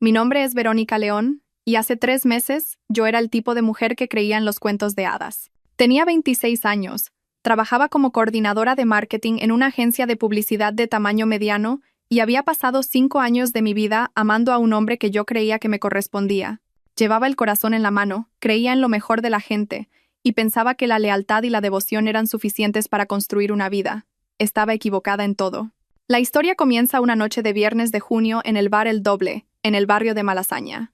Mi nombre es Verónica León, y hace 3 meses yo era el tipo de mujer que creía en los cuentos de hadas. Tenía 26 años, trabajaba como coordinadora de marketing en una agencia de publicidad de tamaño mediano y había pasado 5 años de mi vida amando a un hombre que yo creía que me correspondía. Llevaba el corazón en la mano, creía en lo mejor de la gente y pensaba que la lealtad y la devoción eran suficientes para construir una vida. Estaba equivocada en todo. La historia comienza una noche de viernes de junio en el bar El Doble, en el barrio de Malasaña.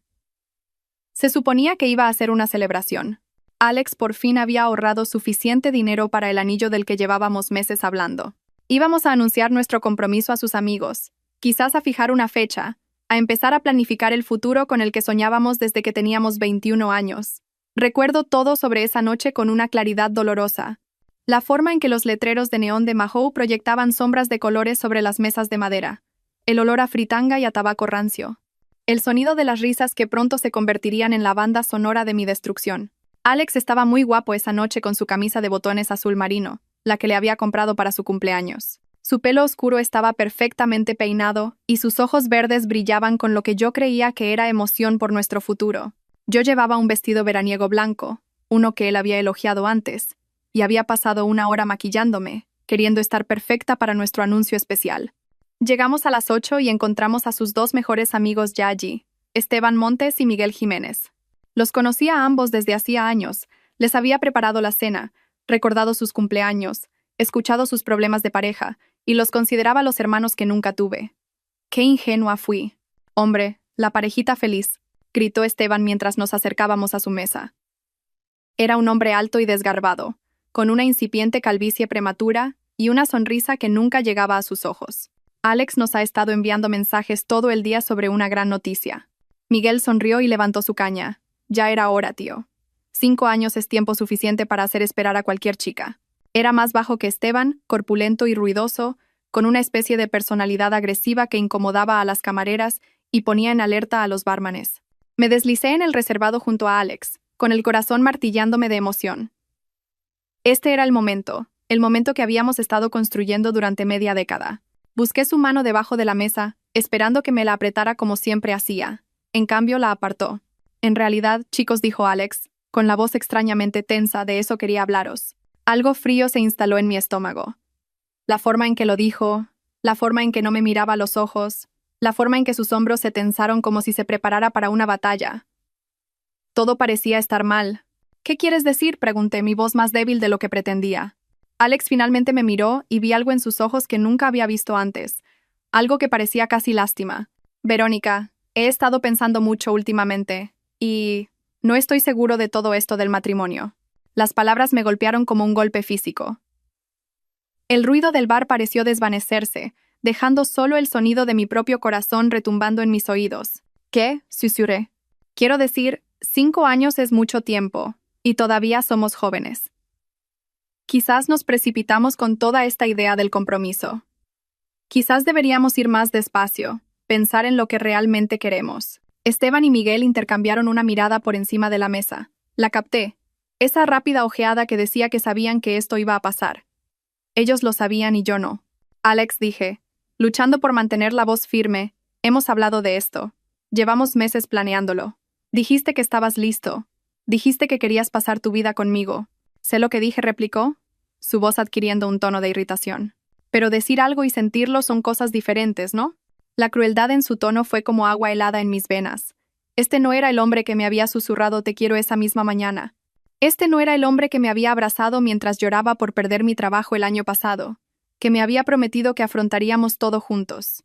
Se suponía que iba a ser una celebración. Alex por fin había ahorrado suficiente dinero para el anillo del que llevábamos meses hablando. Íbamos a anunciar nuestro compromiso a sus amigos, quizás a fijar una fecha, a empezar a planificar el futuro con el que soñábamos desde que teníamos 21 años. Recuerdo todo sobre esa noche con una claridad dolorosa. La forma en que los letreros de neón de Mahou proyectaban sombras de colores sobre las mesas de madera. El olor a fritanga y a tabaco rancio. El sonido de las risas que pronto se convertirían en la banda sonora de mi destrucción. Alex estaba muy guapo esa noche con su camisa de botones azul marino, la que le había comprado para su cumpleaños. Su pelo oscuro estaba perfectamente peinado y sus ojos verdes brillaban con lo que yo creía que era emoción por nuestro futuro. Yo llevaba un vestido veraniego blanco, uno que él había elogiado antes, y había pasado 1 hora maquillándome, queriendo estar perfecta para nuestro anuncio especial. Llegamos a las 8 y encontramos a sus 2 mejores amigos ya allí, Esteban Montes y Miguel Jiménez. Los conocía a ambos desde hacía años, les había preparado la cena, recordado sus cumpleaños, escuchado sus problemas de pareja, y los consideraba los hermanos que nunca tuve. ¡Qué ingenua fui! Hombre, la parejita feliz, gritó Esteban mientras nos acercábamos a su mesa. Era un hombre alto y desgarbado, con una incipiente calvicie prematura y una sonrisa que nunca llegaba a sus ojos. Alex nos ha estado enviando mensajes todo el día sobre una gran noticia. Miguel sonrió y levantó su caña. Ya era hora, tío. 5 años es tiempo suficiente para hacer esperar a cualquier chica. Era más bajo que Esteban, corpulento y ruidoso, con una especie de personalidad agresiva que incomodaba a las camareras y ponía en alerta a los bármanes. Me deslicé en el reservado junto a Alex, con el corazón martillándome de emoción. Este era el momento que habíamos estado construyendo durante media década. Busqué su mano debajo de la mesa, esperando que me la apretara como siempre hacía. En cambio, la apartó. En realidad, chicos, dijo Alex, con la voz extrañamente tensa, de eso quería hablaros. Algo frío se instaló en mi estómago. La forma en que lo dijo, la forma en que no me miraba a los ojos, la forma en que sus hombros se tensaron como si se preparara para una batalla. Todo parecía estar mal. ¿Qué quieres decir?, pregunté, mi voz más débil de lo que pretendía. Alex finalmente me miró y vi algo en sus ojos que nunca había visto antes. Algo que parecía casi lástima. Verónica, he estado pensando mucho últimamente, y no estoy seguro de todo esto del matrimonio. Las palabras me golpearon como un golpe físico. El ruido del bar pareció desvanecerse, dejando solo el sonido de mi propio corazón retumbando en mis oídos. ¿Qué?, susurré. Quiero decir, 5 años es mucho tiempo, y todavía somos jóvenes. Quizás nos precipitamos con toda esta idea del compromiso. Quizás deberíamos ir más despacio, pensar en lo que realmente queremos. Esteban y Miguel intercambiaron una mirada por encima de la mesa. La capté. Esa rápida ojeada que decía que sabían que esto iba a pasar. Ellos lo sabían y yo no. Alex, dije, luchando por mantener la voz firme, hemos hablado de esto. Llevamos meses planeándolo. Dijiste que estabas listo. Dijiste que querías pasar tu vida conmigo. ¿Sé lo que dije?, replicó, su voz adquiriendo un tono de irritación. Pero decir algo y sentirlo son cosas diferentes, ¿no? La crueldad en su tono fue como agua helada en mis venas. Este no era el hombre que me había susurrado te quiero esa misma mañana. Este no era el hombre que me había abrazado mientras lloraba por perder mi trabajo el año pasado, que me había prometido que afrontaríamos todo juntos.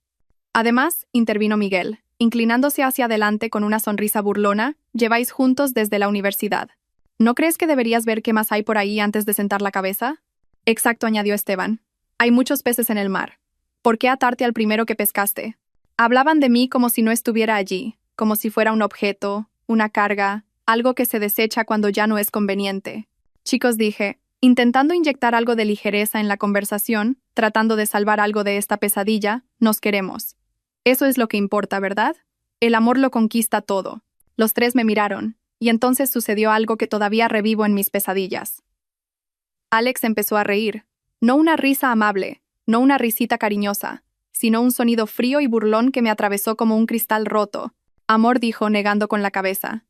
Además, intervino Miguel, inclinándose hacia adelante con una sonrisa burlona, lleváis juntos desde la universidad. ¿No crees que deberías ver qué más hay por ahí antes de sentar la cabeza? Exacto, añadió Esteban. Hay muchos peces en el mar. ¿Por qué atarte al primero que pescaste? Hablaban de mí como si no estuviera allí, como si fuera un objeto, una carga, algo que se desecha cuando ya no es conveniente. Chicos, dije, intentando inyectar algo de ligereza en la conversación, tratando de salvar algo de esta pesadilla, nos queremos. Eso es lo que importa, ¿verdad? El amor lo conquista todo. Los 3 me miraron, y entonces sucedió algo que todavía revivo en mis pesadillas. Alex empezó a reír. No una risa amable, no una risita cariñosa, sino un sonido frío y burlón que me atravesó como un cristal roto. Amor, dijo, negando con la cabeza.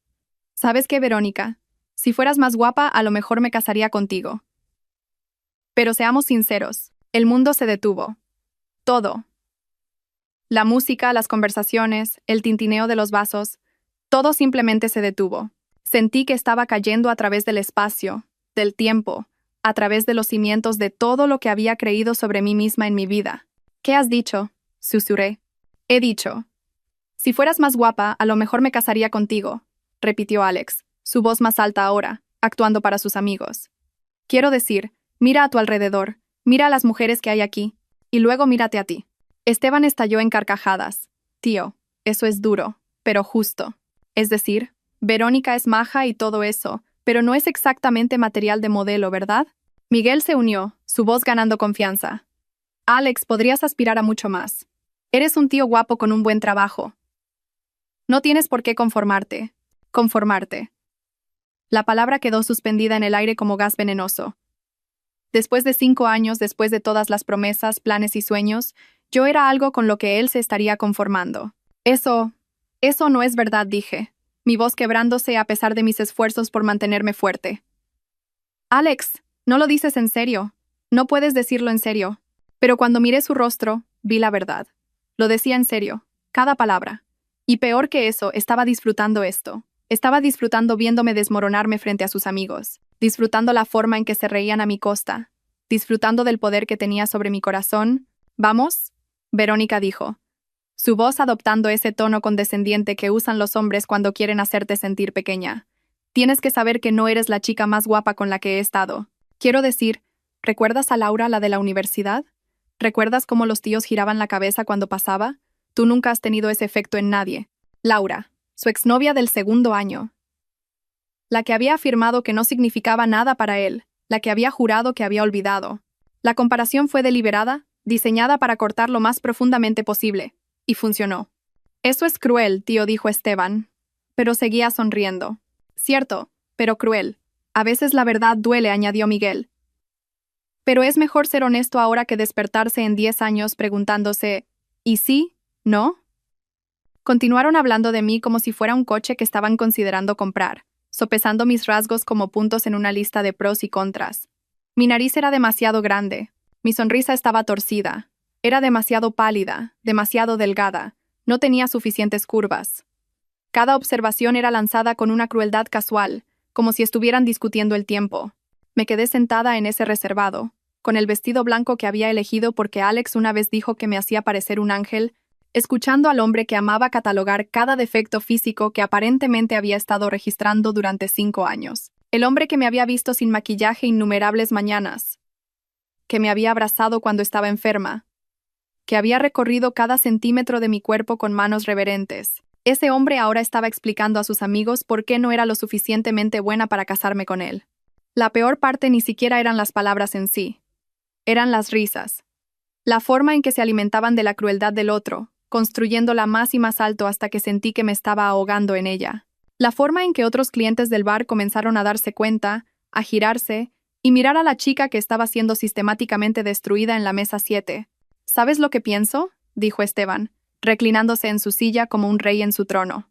¿Sabes qué, Verónica? Si fueras más guapa, a lo mejor me casaría contigo. Pero seamos sinceros, el mundo se detuvo. Todo. La música, las conversaciones, el tintineo de los vasos, todo simplemente se detuvo. Sentí que estaba cayendo a través del espacio, del tiempo, a través de los cimientos de todo lo que había creído sobre mí misma en mi vida. ¿Qué has dicho?, susurré. He dicho. Si fueras más guapa, a lo mejor me casaría contigo, repitió Alex, su voz más alta ahora, actuando para sus amigos. Quiero decir, mira a tu alrededor, mira a las mujeres que hay aquí, y luego mírate a ti. Esteban estalló en carcajadas. Tío, eso es duro, pero justo. Es decir, Verónica es maja y todo eso, pero no es exactamente material de modelo, ¿verdad? Miguel se unió, su voz ganando confianza. Alex, podrías aspirar a mucho más. Eres un tío guapo con un buen trabajo. No tienes por qué conformarte. Conformarte. La palabra quedó suspendida en el aire como gas venenoso. Después de 5 años, después de todas las promesas, planes y sueños, yo era algo con lo que él se estaría conformando. Eso no es verdad, dije, mi voz quebrándose a pesar de mis esfuerzos por mantenerme fuerte. Alex, no lo dices en serio. No puedes decirlo en serio. Pero cuando miré su rostro, vi la verdad. Lo decía en serio, cada palabra. Y peor que eso, estaba disfrutando esto. Estaba disfrutando viéndome desmoronarme frente a sus amigos, disfrutando la forma en que se reían a mi costa, disfrutando del poder que tenía sobre mi corazón. ¿Vamos?, Verónica dijo, su voz adoptando ese tono condescendiente que usan los hombres cuando quieren hacerte sentir pequeña. Tienes que saber que no eres la chica más guapa con la que he estado. Quiero decir, ¿recuerdas a Laura, la de la universidad? ¿Recuerdas cómo los tíos giraban la cabeza cuando pasaba? Tú nunca has tenido ese efecto en nadie. Laura, su exnovia del 2.º año. La que había afirmado que no significaba nada para él, la que había jurado que había olvidado. La comparación fue deliberada, diseñada para cortar lo más profundamente posible, y funcionó. Eso es cruel, tío, dijo Esteban. Pero seguía sonriendo. Cierto, pero cruel. A veces la verdad duele, añadió Miguel. Pero es mejor ser honesto ahora que despertarse en 10 años preguntándose, ¿y sí? ¿No? Continuaron hablando de mí como si fuera un coche que estaban considerando comprar, sopesando mis rasgos como puntos en una lista de pros y contras. Mi nariz era demasiado grande, mi sonrisa estaba torcida, era demasiado pálida, demasiado delgada, no tenía suficientes curvas. Cada observación era lanzada con una crueldad casual, como si estuvieran discutiendo el tiempo. Me quedé sentada en ese reservado, con el vestido blanco que había elegido porque Alex una vez dijo que me hacía parecer un ángel, escuchando al hombre que amaba catalogar cada defecto físico que aparentemente había estado registrando durante 5 años. El hombre que me había visto sin maquillaje innumerables mañanas, que me había abrazado cuando estaba enferma, que había recorrido cada centímetro de mi cuerpo con manos reverentes. Ese hombre ahora estaba explicando a sus amigos por qué no era lo suficientemente buena para casarme con él. La peor parte ni siquiera eran las palabras en sí. Eran las risas. La forma en que se alimentaban de la crueldad del otro, construyéndola más y más alto hasta que sentí que me estaba ahogando en ella. La forma en que otros clientes del bar comenzaron a darse cuenta, a girarse, y mirar a la chica que estaba siendo sistemáticamente destruida en la mesa 7. ¿Sabes lo que pienso?, dijo Esteban, reclinándose en su silla como un rey en su trono.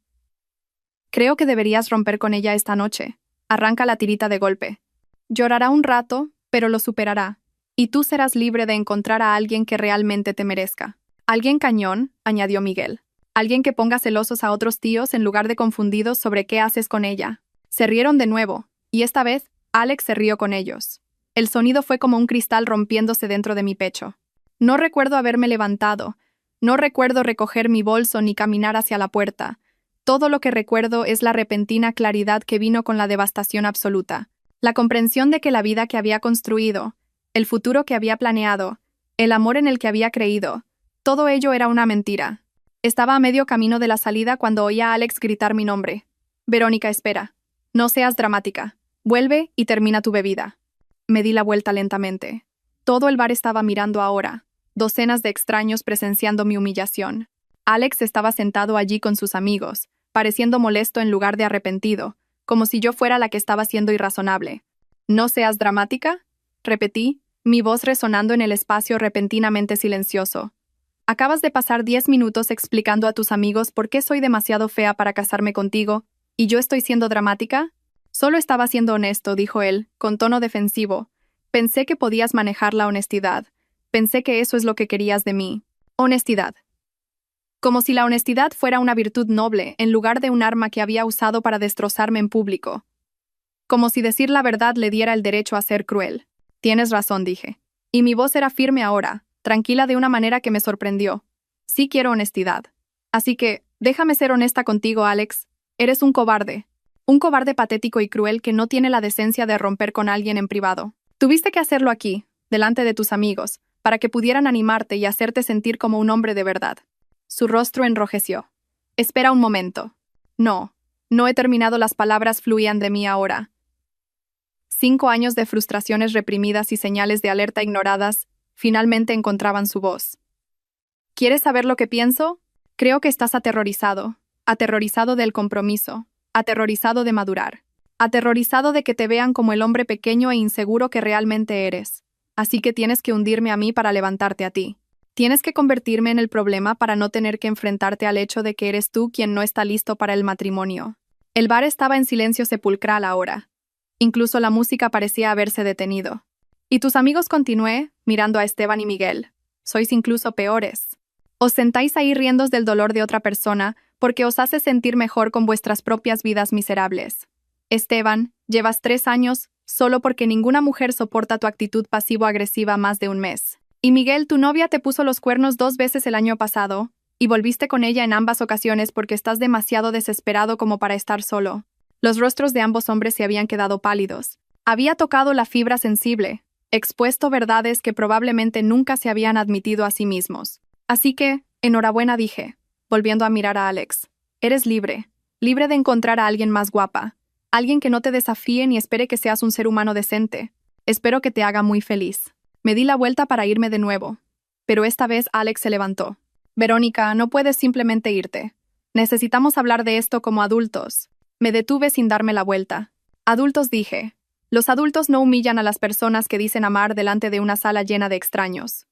Creo que deberías romper con ella esta noche. Arranca la tirita de golpe. Llorará un rato, pero lo superará. Y tú serás libre de encontrar a alguien que realmente te merezca. Alguien cañón, añadió Miguel. Alguien que ponga celosos a otros tíos en lugar de confundidos sobre qué haces con ella. Se rieron de nuevo, y esta vez, Alex se rió con ellos. El sonido fue como un cristal rompiéndose dentro de mi pecho. No recuerdo haberme levantado. No recuerdo recoger mi bolso ni caminar hacia la puerta. Todo lo que recuerdo es la repentina claridad que vino con la devastación absoluta. La comprensión de que la vida que había construido, el futuro que había planeado, el amor en el que había creído, todo ello era una mentira. Estaba a medio camino de la salida cuando oí a Alex gritar mi nombre. Verónica, espera. No seas dramática. Vuelve y termina tu bebida. Me di la vuelta lentamente. Todo el bar estaba mirando ahora, docenas de extraños presenciando mi humillación. Alex estaba sentado allí con sus amigos, pareciendo molesto en lugar de arrepentido, como si yo fuera la que estaba siendo irrazonable. ¿No seas dramática?, repetí, mi voz resonando en el espacio repentinamente silencioso. Acabas de pasar 10 minutos explicando a tus amigos por qué soy demasiado fea para casarme contigo, ¿y yo estoy siendo dramática? Solo estaba siendo honesto, dijo él, con tono defensivo. Pensé que podías manejar la honestidad. Pensé que eso es lo que querías de mí. Honestidad. Como si la honestidad fuera una virtud noble, en lugar de un arma que había usado para destrozarme en público. Como si decir la verdad le diera el derecho a ser cruel. Tienes razón, dije. Y mi voz era firme ahora, tranquila de una manera que me sorprendió. Sí quiero honestidad. Así que, déjame ser honesta contigo, Alex. Eres un cobarde. Un cobarde patético y cruel que no tiene la decencia de romper con alguien en privado. Tuviste que hacerlo aquí, delante de tus amigos, para que pudieran animarte y hacerte sentir como un hombre de verdad. Su rostro enrojeció. Espera un momento. No he terminado, las palabras fluían de mí ahora. 5 años de frustraciones reprimidas y señales de alerta ignoradas finalmente encontraban su voz. ¿Quieres saber lo que pienso? Creo que estás aterrorizado. Aterrorizado del compromiso. Aterrorizado de madurar. Aterrorizado de que te vean como el hombre pequeño e inseguro que realmente eres. Así que tienes que hundirme a mí para levantarte a ti. Tienes que convertirme en el problema para no tener que enfrentarte al hecho de que eres tú quien no está listo para el matrimonio. El bar estaba en silencio sepulcral ahora. Incluso la música parecía haberse detenido. Y tus amigos, continué, mirando a Esteban y Miguel. Sois incluso peores. Os sentáis ahí riendos del dolor de otra persona porque os hace sentir mejor con vuestras propias vidas miserables. Esteban, llevas 3 años solo porque ninguna mujer soporta tu actitud pasivo-agresiva más de un mes. Y Miguel, tu novia te puso los cuernos 2 veces el año pasado, y volviste con ella en ambas ocasiones porque estás demasiado desesperado como para estar solo. Los rostros de ambos hombres se habían quedado pálidos. Había tocado la fibra sensible, expuesto verdades que probablemente nunca se habían admitido a sí mismos. Así que, enhorabuena, dije, volviendo a mirar a Alex. Eres libre. Libre de encontrar a alguien más guapa. Alguien que no te desafíe ni espere que seas un ser humano decente. Espero que te haga muy feliz. Me di la vuelta para irme de nuevo. Pero esta vez Alex se levantó. Verónica, no puedes simplemente irte. Necesitamos hablar de esto como adultos. Me detuve sin darme la vuelta. Adultos, dije. Los adultos no humillan a las personas que dicen amar delante de una sala llena de extraños.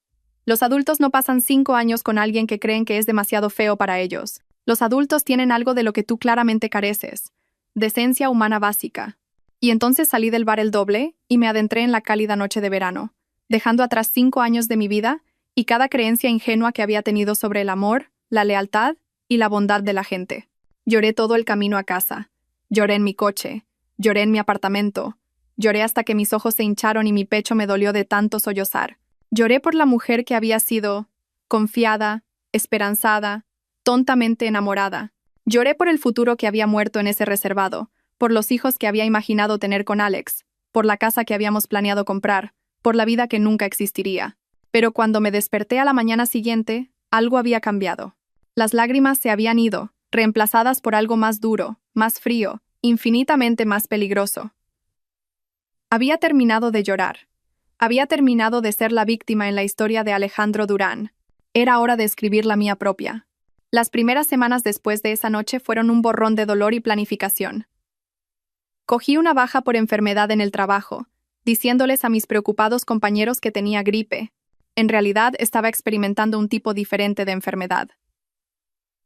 Los adultos no pasan 5 años con alguien que creen que es demasiado feo para ellos. Los adultos tienen algo de lo que tú claramente careces. Decencia humana básica. Y entonces salí del bar el doble y me adentré en la cálida noche de verano, dejando atrás 5 años de mi vida y cada creencia ingenua que había tenido sobre el amor, la lealtad y la bondad de la gente. Lloré todo el camino a casa. Lloré en mi coche. Lloré en mi apartamento. Lloré hasta que mis ojos se hincharon y mi pecho me dolió de tanto sollozar. Lloré por la mujer que había sido confiada, esperanzada, tontamente enamorada. Lloré por el futuro que había muerto en ese reservado, por los hijos que había imaginado tener con Alex, por la casa que habíamos planeado comprar, por la vida que nunca existiría. Pero cuando me desperté a la mañana siguiente, algo había cambiado. Las lágrimas se habían ido, reemplazadas por algo más duro, más frío, infinitamente más peligroso. Había terminado de llorar. Había terminado de ser la víctima en la historia de Alejandro Durán. Era hora de escribir la mía propia. Las primeras semanas después de esa noche fueron un borrón de dolor y planificación. Cogí una baja por enfermedad en el trabajo, diciéndoles a mis preocupados compañeros que tenía gripe. En realidad estaba experimentando un tipo diferente de enfermedad.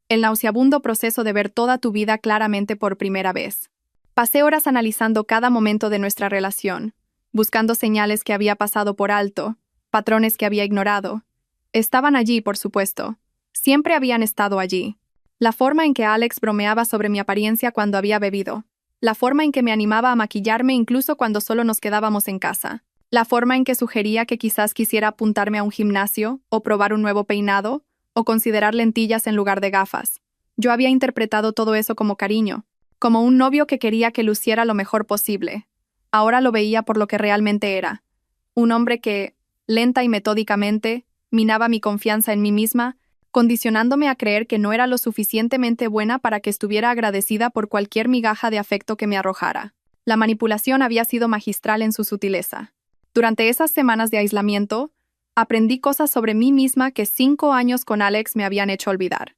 El nauseabundo proceso de ver toda tu vida claramente por primera vez. Pasé horas analizando cada momento de nuestra relación, buscando señales que había pasado por alto, patrones que había ignorado. Estaban allí, por supuesto. Siempre habían estado allí. La forma en que Alex bromeaba sobre mi apariencia cuando había bebido. La forma en que me animaba a maquillarme incluso cuando solo nos quedábamos en casa. La forma en que sugería que quizás quisiera apuntarme a un gimnasio, o probar un nuevo peinado, o considerar lentillas en lugar de gafas. Yo había interpretado todo eso como cariño, como un novio que quería que luciera lo mejor posible. Ahora lo veía por lo que realmente era. Un hombre que, lenta y metódicamente, minaba mi confianza en mí misma, condicionándome a creer que no era lo suficientemente buena para que estuviera agradecida por cualquier migaja de afecto que me arrojara. La manipulación había sido magistral en su sutileza. Durante esas semanas de aislamiento, aprendí cosas sobre mí misma que 5 años con Alex me habían hecho olvidar.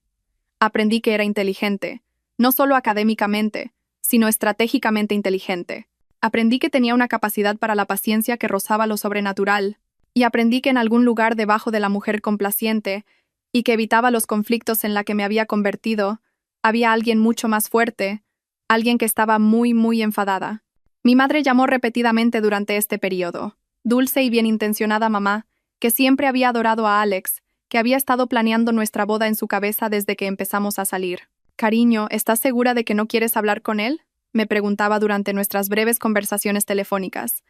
Aprendí que era inteligente, no solo académicamente, sino estratégicamente inteligente. Aprendí que tenía una capacidad para la paciencia que rozaba lo sobrenatural, y aprendí que en algún lugar debajo de la mujer complaciente y que evitaba los conflictos en la que me había convertido, había alguien mucho más fuerte, alguien que estaba muy, muy enfadada. Mi madre llamó repetidamente durante este periodo. Dulce y bien intencionada mamá, que siempre había adorado a Alex, que había estado planeando nuestra boda en su cabeza desde que empezamos a salir. Cariño, ¿estás segura de que no quieres hablar con él? Me preguntaba durante nuestras breves conversaciones telefónicas.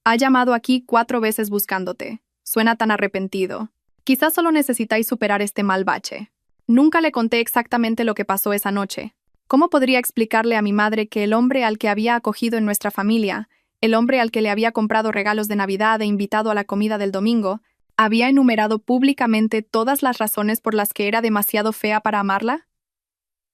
Ha llamado aquí 4 veces buscándote. Suena tan arrepentido. Quizás solo necesitáis superar este mal bache. Nunca le conté exactamente lo que pasó esa noche. ¿Cómo podría explicarle a mi madre que el hombre al que había acogido en nuestra familia, el hombre al que le había comprado regalos de Navidad e invitado a la comida del domingo, había enumerado públicamente todas las razones por las que era demasiado fea para amarla?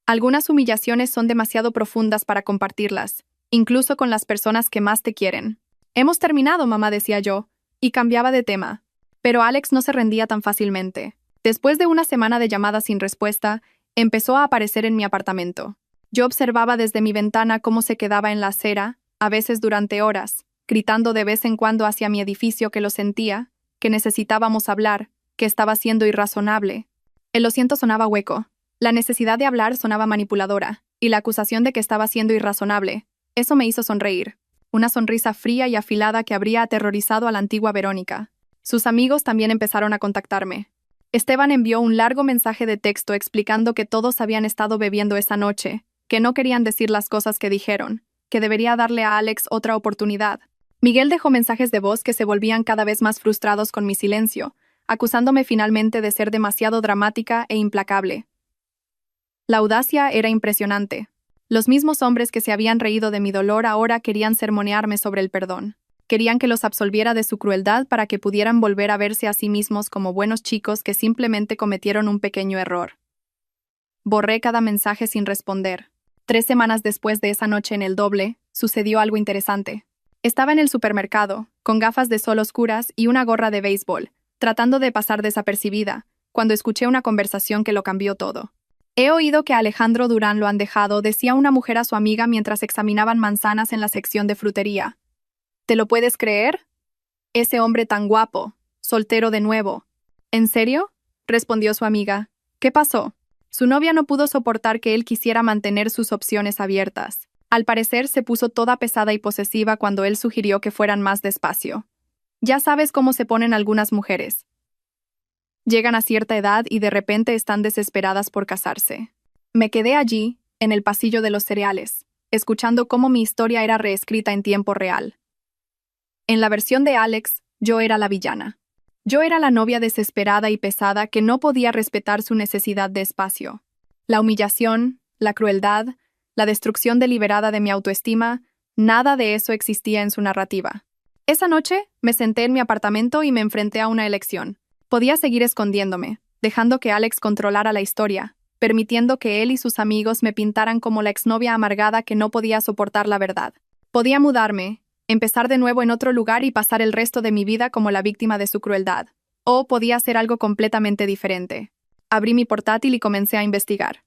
Algunas humillaciones son demasiado profundas para compartirlas, incluso con las personas que más te quieren. Hemos terminado, mamá, decía yo, y cambiaba de tema. Pero Alex no se rendía tan fácilmente. Después de una semana de llamadas sin respuesta, empezó a aparecer en mi apartamento. Yo observaba desde mi ventana cómo se quedaba en la acera, a veces durante horas, gritando de vez en cuando hacia mi edificio que lo sentía, que necesitábamos hablar, que estaba siendo irrazonable. El lo siento sonaba hueco. La necesidad de hablar sonaba manipuladora, y la acusación de que estaba siendo irrazonable. Eso me hizo sonreír. Una sonrisa fría y afilada que habría aterrorizado a la antigua Verónica. Sus amigos también empezaron a contactarme. Esteban envió un largo mensaje de texto explicando que todos habían estado bebiendo esa noche, que no querían decir las cosas que dijeron, que debería darle a Alex otra oportunidad. Miguel dejó mensajes de voz que se volvían cada vez más frustrados con mi silencio, acusándome finalmente de ser demasiado dramática e implacable. La audacia era impresionante. Los mismos hombres que se habían reído de mi dolor ahora querían sermonearme sobre el perdón. Querían que los absolviera de su crueldad para que pudieran volver a verse a sí mismos como buenos chicos que simplemente cometieron un pequeño error. Borré cada mensaje sin responder. 3 semanas después de esa noche en el Doble, sucedió algo interesante. Estaba en el supermercado, con gafas de sol oscuras y una gorra de béisbol, tratando de pasar desapercibida, cuando escuché una conversación que lo cambió todo. He oído que a Alejandro Durán lo han dejado, decía una mujer a su amiga mientras examinaban manzanas en la sección de frutería. ¿Te lo puedes creer? Ese hombre tan guapo, soltero de nuevo. ¿En serio? Respondió su amiga. ¿Qué pasó? Su novia no pudo soportar que él quisiera mantener sus opciones abiertas. Al parecer se puso toda pesada y posesiva cuando él sugirió que fueran más despacio. Ya sabes cómo se ponen algunas mujeres. Llegan a cierta edad y de repente están desesperadas por casarse. Me quedé allí, en el pasillo de los cereales, escuchando cómo mi historia era reescrita en tiempo real. En la versión de Alex, yo era la villana. Yo era la novia desesperada y pesada que no podía respetar su necesidad de espacio. La humillación, la crueldad, la destrucción deliberada de mi autoestima, nada de eso existía en su narrativa. Esa noche, me senté en mi apartamento y me enfrenté a una elección. Podía seguir escondiéndome, dejando que Alex controlara la historia, permitiendo que él y sus amigos me pintaran como la exnovia amargada que no podía soportar la verdad. Podía mudarme, empezar de nuevo en otro lugar y pasar el resto de mi vida como la víctima de su crueldad. O podía hacer algo completamente diferente. Abrí mi portátil y comencé a investigar.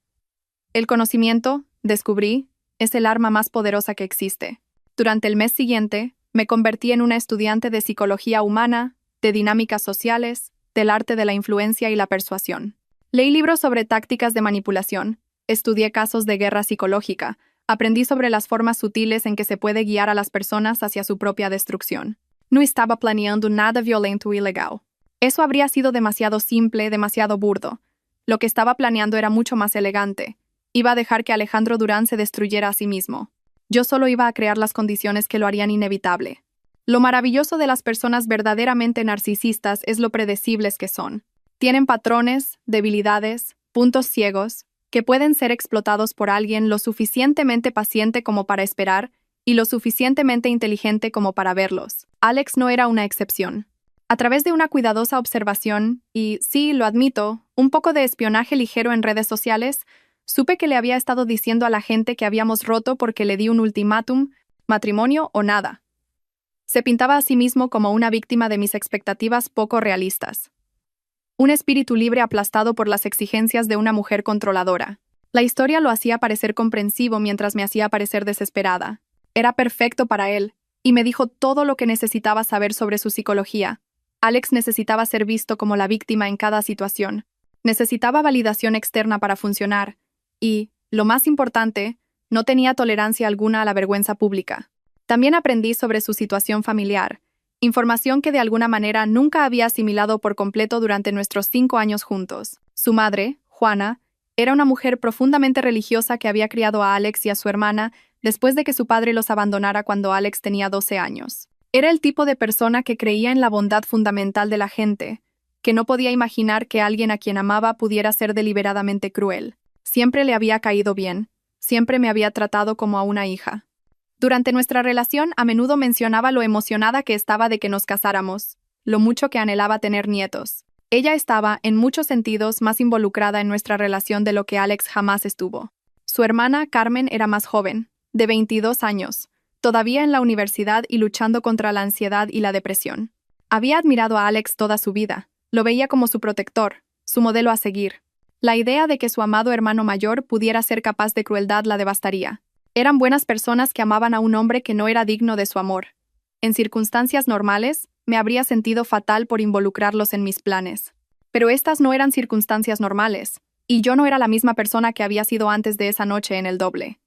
El conocimiento, descubrí, es el arma más poderosa que existe. Durante el mes siguiente, me convertí en una estudiante de psicología humana, de dinámicas sociales, del arte de la influencia y la persuasión. Leí libros sobre tácticas de manipulación, estudié casos de guerra psicológica, aprendí sobre las formas sutiles en que se puede guiar a las personas hacia su propia destrucción. No estaba planeando nada violento o ilegal. Eso habría sido demasiado simple, demasiado burdo. Lo que estaba planeando era mucho más elegante. Iba a dejar que Alejandro Durán se destruyera a sí mismo. Yo solo iba a crear las condiciones que lo harían inevitable. Lo maravilloso de las personas verdaderamente narcisistas es lo predecibles que son. Tienen patrones, debilidades, puntos ciegos, que pueden ser explotados por alguien lo suficientemente paciente como para esperar y lo suficientemente inteligente como para verlos. Alex no era una excepción. A través de una cuidadosa observación y, sí, lo admito, un poco de espionaje ligero en redes sociales, supe que le había estado diciendo a la gente que habíamos roto porque le di un ultimátum, matrimonio o nada. Se pintaba a sí mismo como una víctima de mis expectativas poco realistas. Un espíritu libre aplastado por las exigencias de una mujer controladora. La historia lo hacía parecer comprensivo mientras me hacía parecer desesperada. Era perfecto para él, y me dijo todo lo que necesitaba saber sobre su psicología. Alex necesitaba ser visto como la víctima en cada situación. Necesitaba validación externa para funcionar y, lo más importante, no tenía tolerancia alguna a la vergüenza pública. También aprendí sobre su situación familiar, información que de alguna manera nunca había asimilado por completo durante nuestros 5 años juntos. Su madre, Juana, era una mujer profundamente religiosa que había criado a Alex y a su hermana después de que su padre los abandonara cuando Alex tenía 12 años. Era el tipo de persona que creía en la bondad fundamental de la gente, que no podía imaginar que alguien a quien amaba pudiera ser deliberadamente cruel. Siempre le había caído bien, siempre me había tratado como a una hija. Durante nuestra relación, a menudo mencionaba lo emocionada que estaba de que nos casáramos, lo mucho que anhelaba tener nietos. Ella estaba, en muchos sentidos, más involucrada en nuestra relación de lo que Alex jamás estuvo. Su hermana, Carmen, era más joven, de 22 años, todavía en la universidad y luchando contra la ansiedad y la depresión. Había admirado a Alex toda su vida, lo veía como su protector, su modelo a seguir. La idea de que su amado hermano mayor pudiera ser capaz de crueldad la devastaría. Eran buenas personas que amaban a un hombre que no era digno de su amor. En circunstancias normales, me habría sentido fatal por involucrarlos en mis planes. Pero estas no eran circunstancias normales, y yo no era la misma persona que había sido antes de esa noche en el doble.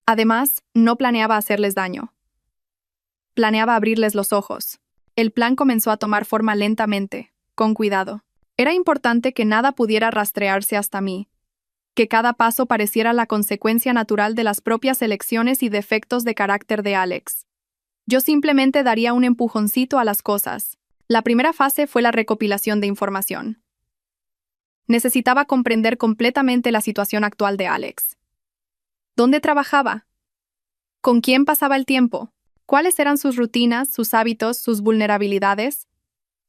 Además, no planeaba hacerles daño. Planeaba abrirles los ojos. El plan comenzó a tomar forma lentamente, con cuidado. Era importante que nada pudiera rastrearse hasta mí, que cada paso pareciera la consecuencia natural de las propias elecciones y defectos de carácter de Alex. Yo simplemente daría un empujoncito a las cosas. La primera fase fue la recopilación de información. Necesitaba comprender completamente la situación actual de Alex. ¿Dónde trabajaba? ¿Con quién pasaba el tiempo? ¿Cuáles eran sus rutinas, sus hábitos, sus vulnerabilidades?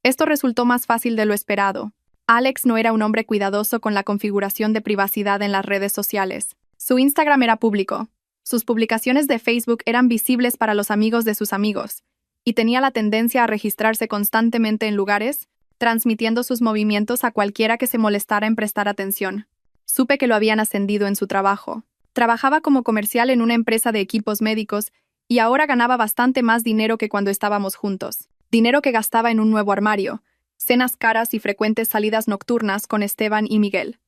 Esto resultó más fácil de lo esperado. Alex no era un hombre cuidadoso con la configuración de privacidad en las redes sociales. Su Instagram era público. Sus publicaciones de Facebook eran visibles para los amigos de sus amigos, y tenía la tendencia a registrarse constantemente en lugares, transmitiendo sus movimientos a cualquiera que se molestara en prestar atención. Supe que lo habían ascendido en su trabajo. Trabajaba como comercial en una empresa de equipos médicos y ahora ganaba bastante más dinero que cuando estábamos juntos. Dinero que gastaba en un nuevo armario, cenas caras y frecuentes salidas nocturnas con Esteban y Miguel.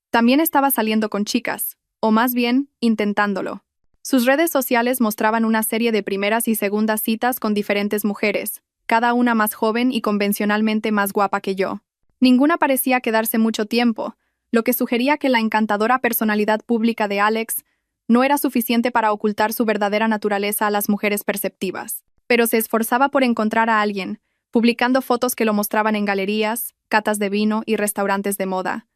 También estaba saliendo con chicas, o más bien, intentándolo. Sus redes sociales mostraban una serie de primeras y segundas citas con diferentes mujeres, cada una más joven y convencionalmente más guapa que yo. Ninguna parecía quedarse mucho tiempo, lo que sugería que la encantadora personalidad pública de Alex no era suficiente para ocultar su verdadera naturaleza a las mujeres perceptivas. Pero se esforzaba por encontrar a alguien, publicando fotos que lo mostraban en galerías, catas de vino y restaurantes de moda,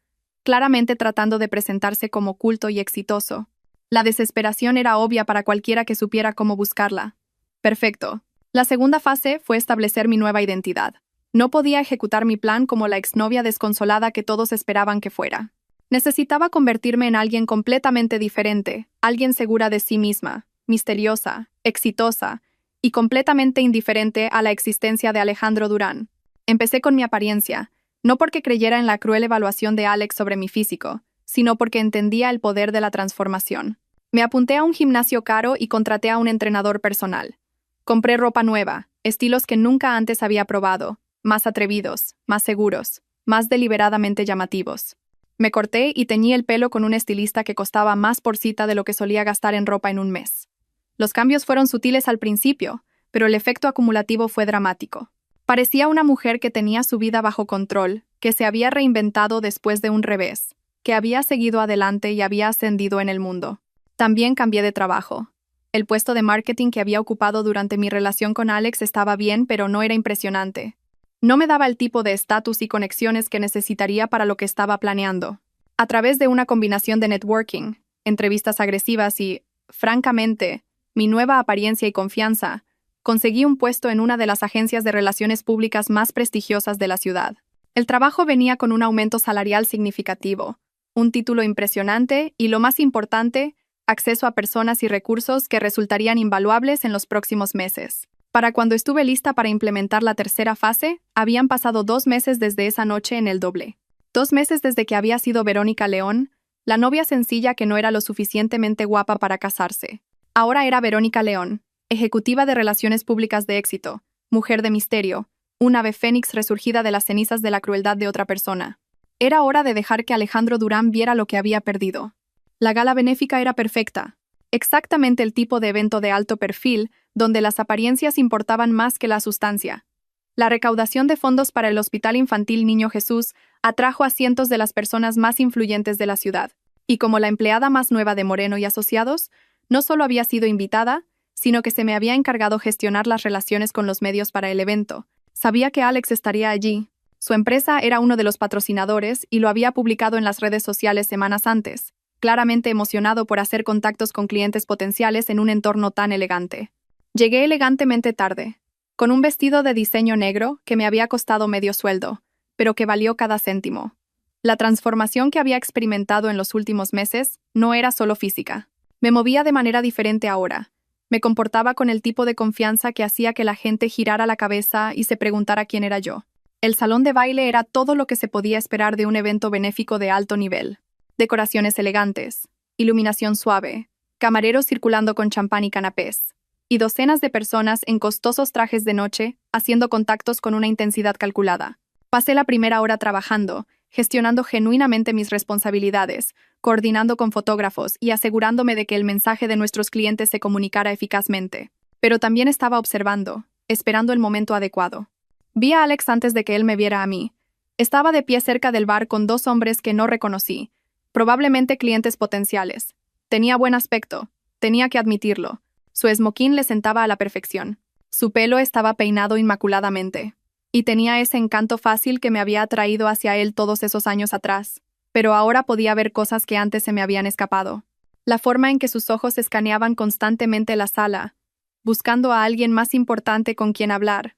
claramente tratando de presentarse como culto y exitoso. La desesperación era obvia para cualquiera que supiera cómo buscarla. Perfecto. La segunda fase fue establecer mi nueva identidad. No podía ejecutar mi plan como la exnovia desconsolada que todos esperaban que fuera. Necesitaba convertirme en alguien completamente diferente, alguien segura de sí misma, misteriosa, exitosa y completamente indiferente a la existencia de Alejandro Durán. Empecé con mi apariencia, no porque creyera en la cruel evaluación de Alex sobre mi físico, sino porque entendía el poder de la transformación. Me apunté a un gimnasio caro y contraté a un entrenador personal. Compré ropa nueva, estilos que nunca antes había probado, más atrevidos, más seguros, más deliberadamente llamativos. Me corté y teñí el pelo con un estilista que costaba más por cita de lo que solía gastar en ropa en un mes. Los cambios fueron sutiles al principio, pero el efecto acumulativo fue dramático. Parecía una mujer que tenía su vida bajo control, que se había reinventado después de un revés, que había seguido adelante y había ascendido en el mundo. También cambié de trabajo. El puesto de marketing que había ocupado durante mi relación con Alex estaba bien, pero no era impresionante. No me daba el tipo de estatus y conexiones que necesitaría para lo que estaba planeando. A través de una combinación de networking, entrevistas agresivas y, francamente, mi nueva apariencia y confianza, conseguí un puesto en una de las agencias de relaciones públicas más prestigiosas de la ciudad. El trabajo venía con un aumento salarial significativo, un título impresionante y, lo más importante, acceso a personas y recursos que resultarían invaluables en los próximos meses. Para cuando estuve lista para implementar la tercera fase, habían pasado 2 meses desde esa noche en el doble. 2 meses desde que había sido Verónica León, la novia sencilla que no era lo suficientemente guapa para casarse. Ahora era Verónica León, ejecutiva de relaciones públicas de éxito, mujer de misterio, un ave fénix resurgida de las cenizas de la crueldad de otra persona. Era hora de dejar que Alejandro Durán viera lo que había perdido. La gala benéfica era perfecta. Exactamente el tipo de evento de alto perfil, donde las apariencias importaban más que la sustancia. La recaudación de fondos para el Hospital Infantil Niño Jesús atrajo a cientos de las personas más influyentes de la ciudad. Y como la empleada más nueva de Moreno y Asociados, no solo había sido invitada, sino que se me había encargado gestionar las relaciones con los medios para el evento. Sabía que Alex estaría allí. Su empresa era uno de los patrocinadores y lo había publicado en las redes sociales semanas antes, claramente emocionado por hacer contactos con clientes potenciales en un entorno tan elegante. Llegué elegantemente tarde, con un vestido de diseño negro que me había costado medio sueldo, pero que valió cada céntimo. La transformación que había experimentado en los últimos meses no era solo física. Me movía de manera diferente ahora. Me comportaba con el tipo de confianza que hacía que la gente girara la cabeza y se preguntara quién era yo. El salón de baile era todo lo que se podía esperar de un evento benéfico de alto nivel. Decoraciones elegantes, iluminación suave, camareros circulando con champán y canapés, y docenas de personas en costosos trajes de noche haciendo contactos con una intensidad calculada. Pasé la primera hora trabajando, gestionando genuinamente mis responsabilidades, coordinando con fotógrafos y asegurándome de que el mensaje de nuestros clientes se comunicara eficazmente. Pero también estaba observando, esperando el momento adecuado. Vi a Alex antes de que él me viera a mí. Estaba de pie cerca del bar con dos hombres que no reconocí, probablemente clientes potenciales. Tenía buen aspecto, tenía que admitirlo. Su esmoquín le sentaba a la perfección. Su pelo estaba peinado inmaculadamente. Y tenía ese encanto fácil que me había atraído hacia él todos esos años atrás. Pero ahora podía ver cosas que antes se me habían escapado. La forma en que sus ojos escaneaban constantemente la sala, buscando a alguien más importante con quien hablar.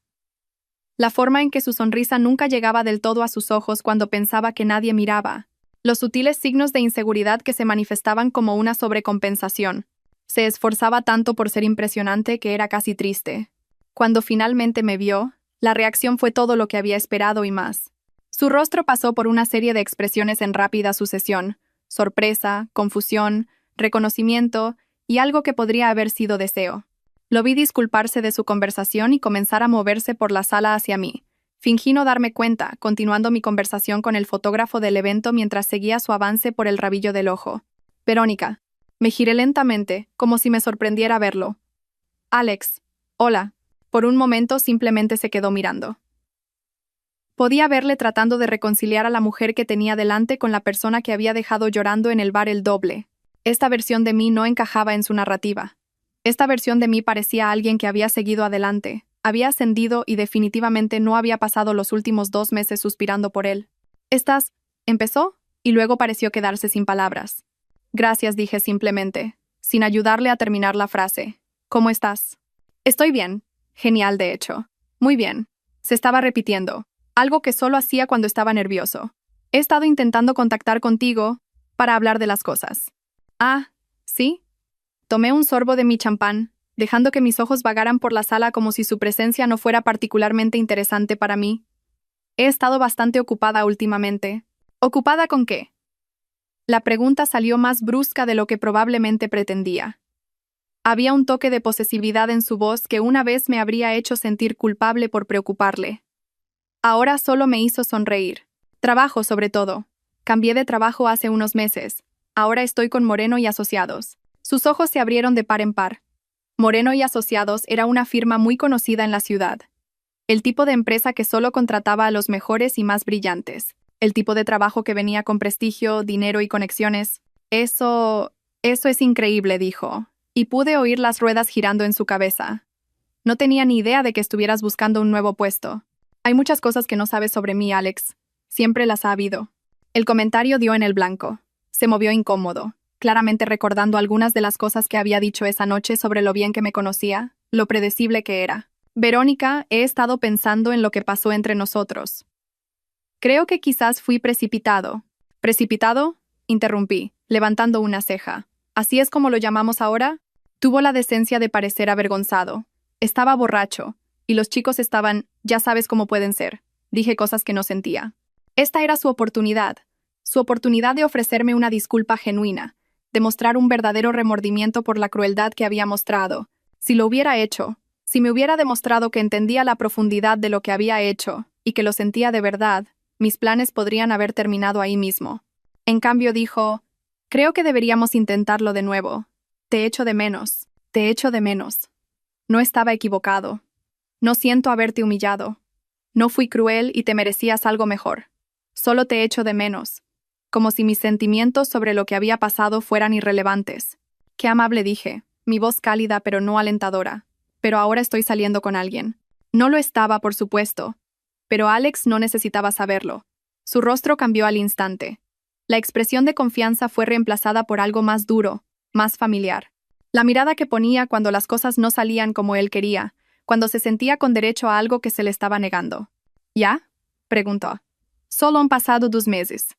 La forma en que su sonrisa nunca llegaba del todo a sus ojos cuando pensaba que nadie miraba. Los sutiles signos de inseguridad que se manifestaban como una sobrecompensación. Se esforzaba tanto por ser impresionante que era casi triste. Cuando finalmente me vio, la reacción fue todo lo que había esperado y más. Su rostro pasó por una serie de expresiones en rápida sucesión: sorpresa, confusión, reconocimiento y algo que podría haber sido deseo. Lo vi disculparse de su conversación y comenzar a moverse por la sala hacia mí. Fingí no darme cuenta, continuando mi conversación con el fotógrafo del evento mientras seguía su avance por el rabillo del ojo. Verónica. Me giré lentamente, como si me sorprendiera verlo. Alex. Hola. Por un momento simplemente se quedó mirando. Podía verle tratando de reconciliar a la mujer que tenía delante con la persona que había dejado llorando en el bar el doble. Esta versión de mí no encajaba en su narrativa. Esta versión de mí parecía alguien que había seguido adelante, había ascendido y definitivamente no había pasado los últimos 2 meses suspirando por él. Empezó, y luego pareció quedarse sin palabras. Gracias, dije simplemente, sin ayudarle a terminar la frase. ¿Cómo estás? Estoy bien. Genial, de hecho. Muy bien. Se estaba repitiendo, algo que solo hacía cuando estaba nervioso. He estado intentando contactar contigo para hablar de las cosas. Ah, ¿sí? Tomé un sorbo de mi champán, dejando que mis ojos vagaran por la sala como si su presencia no fuera particularmente interesante para mí. He estado bastante ocupada últimamente. ¿Ocupada con qué? La pregunta salió más brusca de lo que probablemente pretendía. Había un toque de posesividad en su voz que una vez me habría hecho sentir culpable por preocuparle. Ahora solo me hizo sonreír. Trabajo, sobre todo. Cambié de trabajo hace unos meses. Ahora estoy con Moreno y Asociados. Sus ojos se abrieron de par en par. Moreno y Asociados era una firma muy conocida en la ciudad. El tipo de empresa que solo contrataba a los mejores y más brillantes. El tipo de trabajo que venía con prestigio, dinero y conexiones. Eso es increíble, dijo. Y pude oír las ruedas girando en su cabeza. No tenía ni idea de que estuvieras buscando un nuevo puesto. Hay muchas cosas que no sabes sobre mí, Alex. Siempre las ha habido. El comentario dio en el blanco. Se movió incómodo, claramente recordando algunas de las cosas que había dicho esa noche sobre lo bien que me conocía, lo predecible que era. Verónica, he estado pensando en lo que pasó entre nosotros. Creo que quizás fui precipitado. ¿Precipitado? Interrumpí, levantando una ceja. ¿Así es como lo llamamos ahora? Tuvo la decencia de parecer avergonzado. Estaba borracho, y los chicos estaban, ya sabes cómo pueden ser. Dije cosas que no sentía. Esta era su oportunidad de ofrecerme una disculpa genuina, de mostrar un verdadero remordimiento por la crueldad que había mostrado. Si lo hubiera hecho, si me hubiera demostrado que entendía la profundidad de lo que había hecho, y que lo sentía de verdad, Mis planes podrían haber terminado ahí mismo. En cambio dijo, creo que deberíamos intentarlo de nuevo. Te echo de menos. Te echo de menos. No estaba equivocado. No siento haberte humillado. No fui cruel y te merecías algo mejor. Solo te echo de menos. Como si mis sentimientos sobre lo que había pasado fueran irrelevantes. Qué amable dije, mi voz cálida pero no alentadora. Pero ahora estoy saliendo con alguien. No lo estaba, por supuesto. Pero Alex no necesitaba saberlo. Su rostro cambió al instante. La expresión de confianza fue reemplazada por algo más duro, más familiar. La mirada que ponía cuando las cosas no salían como él quería, cuando se sentía con derecho a algo que se le estaba negando. ¿Ya? Preguntó. Solo han pasado 2 meses.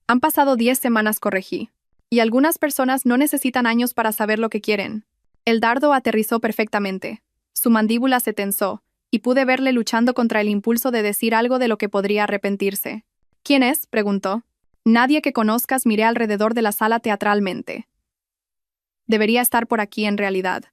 Han pasado 10 semanas, corregí. Y algunas personas no necesitan años para saber lo que quieren. El dardo aterrizó perfectamente. Su mandíbula se tensó, y pude verle luchando contra el impulso de decir algo de lo que podría arrepentirse. ¿Quién es?, preguntó. Nadie que conozcas. Miré alrededor de la sala teatralmente. Debería estar por aquí en realidad.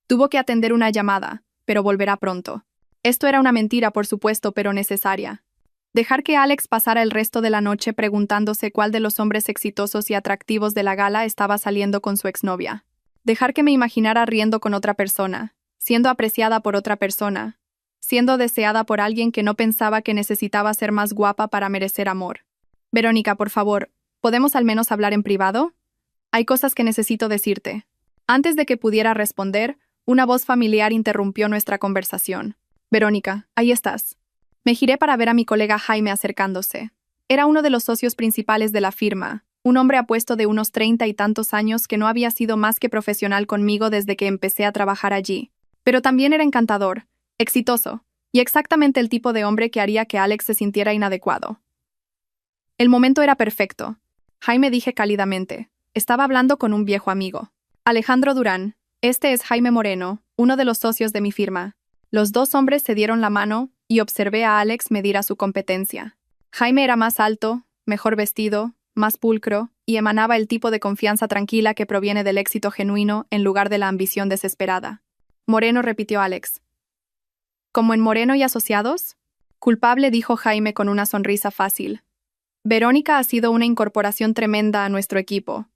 Tuvo que atender una llamada, pero volverá pronto. Esto era una mentira, por supuesto, pero necesaria. Dejar que Alex pasara el resto de la noche preguntándose cuál de los hombres exitosos y atractivos de la gala estaba saliendo con su exnovia. Dejar que me imaginara riendo con otra persona, siendo apreciada por otra persona, siendo deseada por alguien que no pensaba que necesitaba ser más guapa para merecer amor. Verónica, por favor, ¿podemos al menos hablar en privado? Hay cosas que necesito decirte. Antes de que pudiera responder, una voz familiar interrumpió nuestra conversación. Verónica, ahí estás. Me giré para ver a mi colega Jaime acercándose. Era uno de los socios principales de la firma, un hombre apuesto de unos 30 y tantos años que no había sido más que profesional conmigo desde que empecé a trabajar allí. Pero también era encantador, exitoso, y exactamente el tipo de hombre que haría que Alex se sintiera inadecuado. El momento era perfecto. Jaime, dije cálidamente. Estaba hablando con un viejo amigo. Alejandro Durán. Este es Jaime Moreno, uno de los socios de mi firma. Los dos hombres se dieron la mano y observé a Alex medir a su competencia. Jaime era más alto, mejor vestido, más pulcro, y emanaba el tipo de confianza tranquila que proviene del éxito genuino en lugar de la ambición desesperada. Moreno, repitió Alex. ¿Como en Moreno y Asociados? Culpable, dijo Jaime con una sonrisa fácil. Verónica ha sido una incorporación tremenda a nuestro equipo.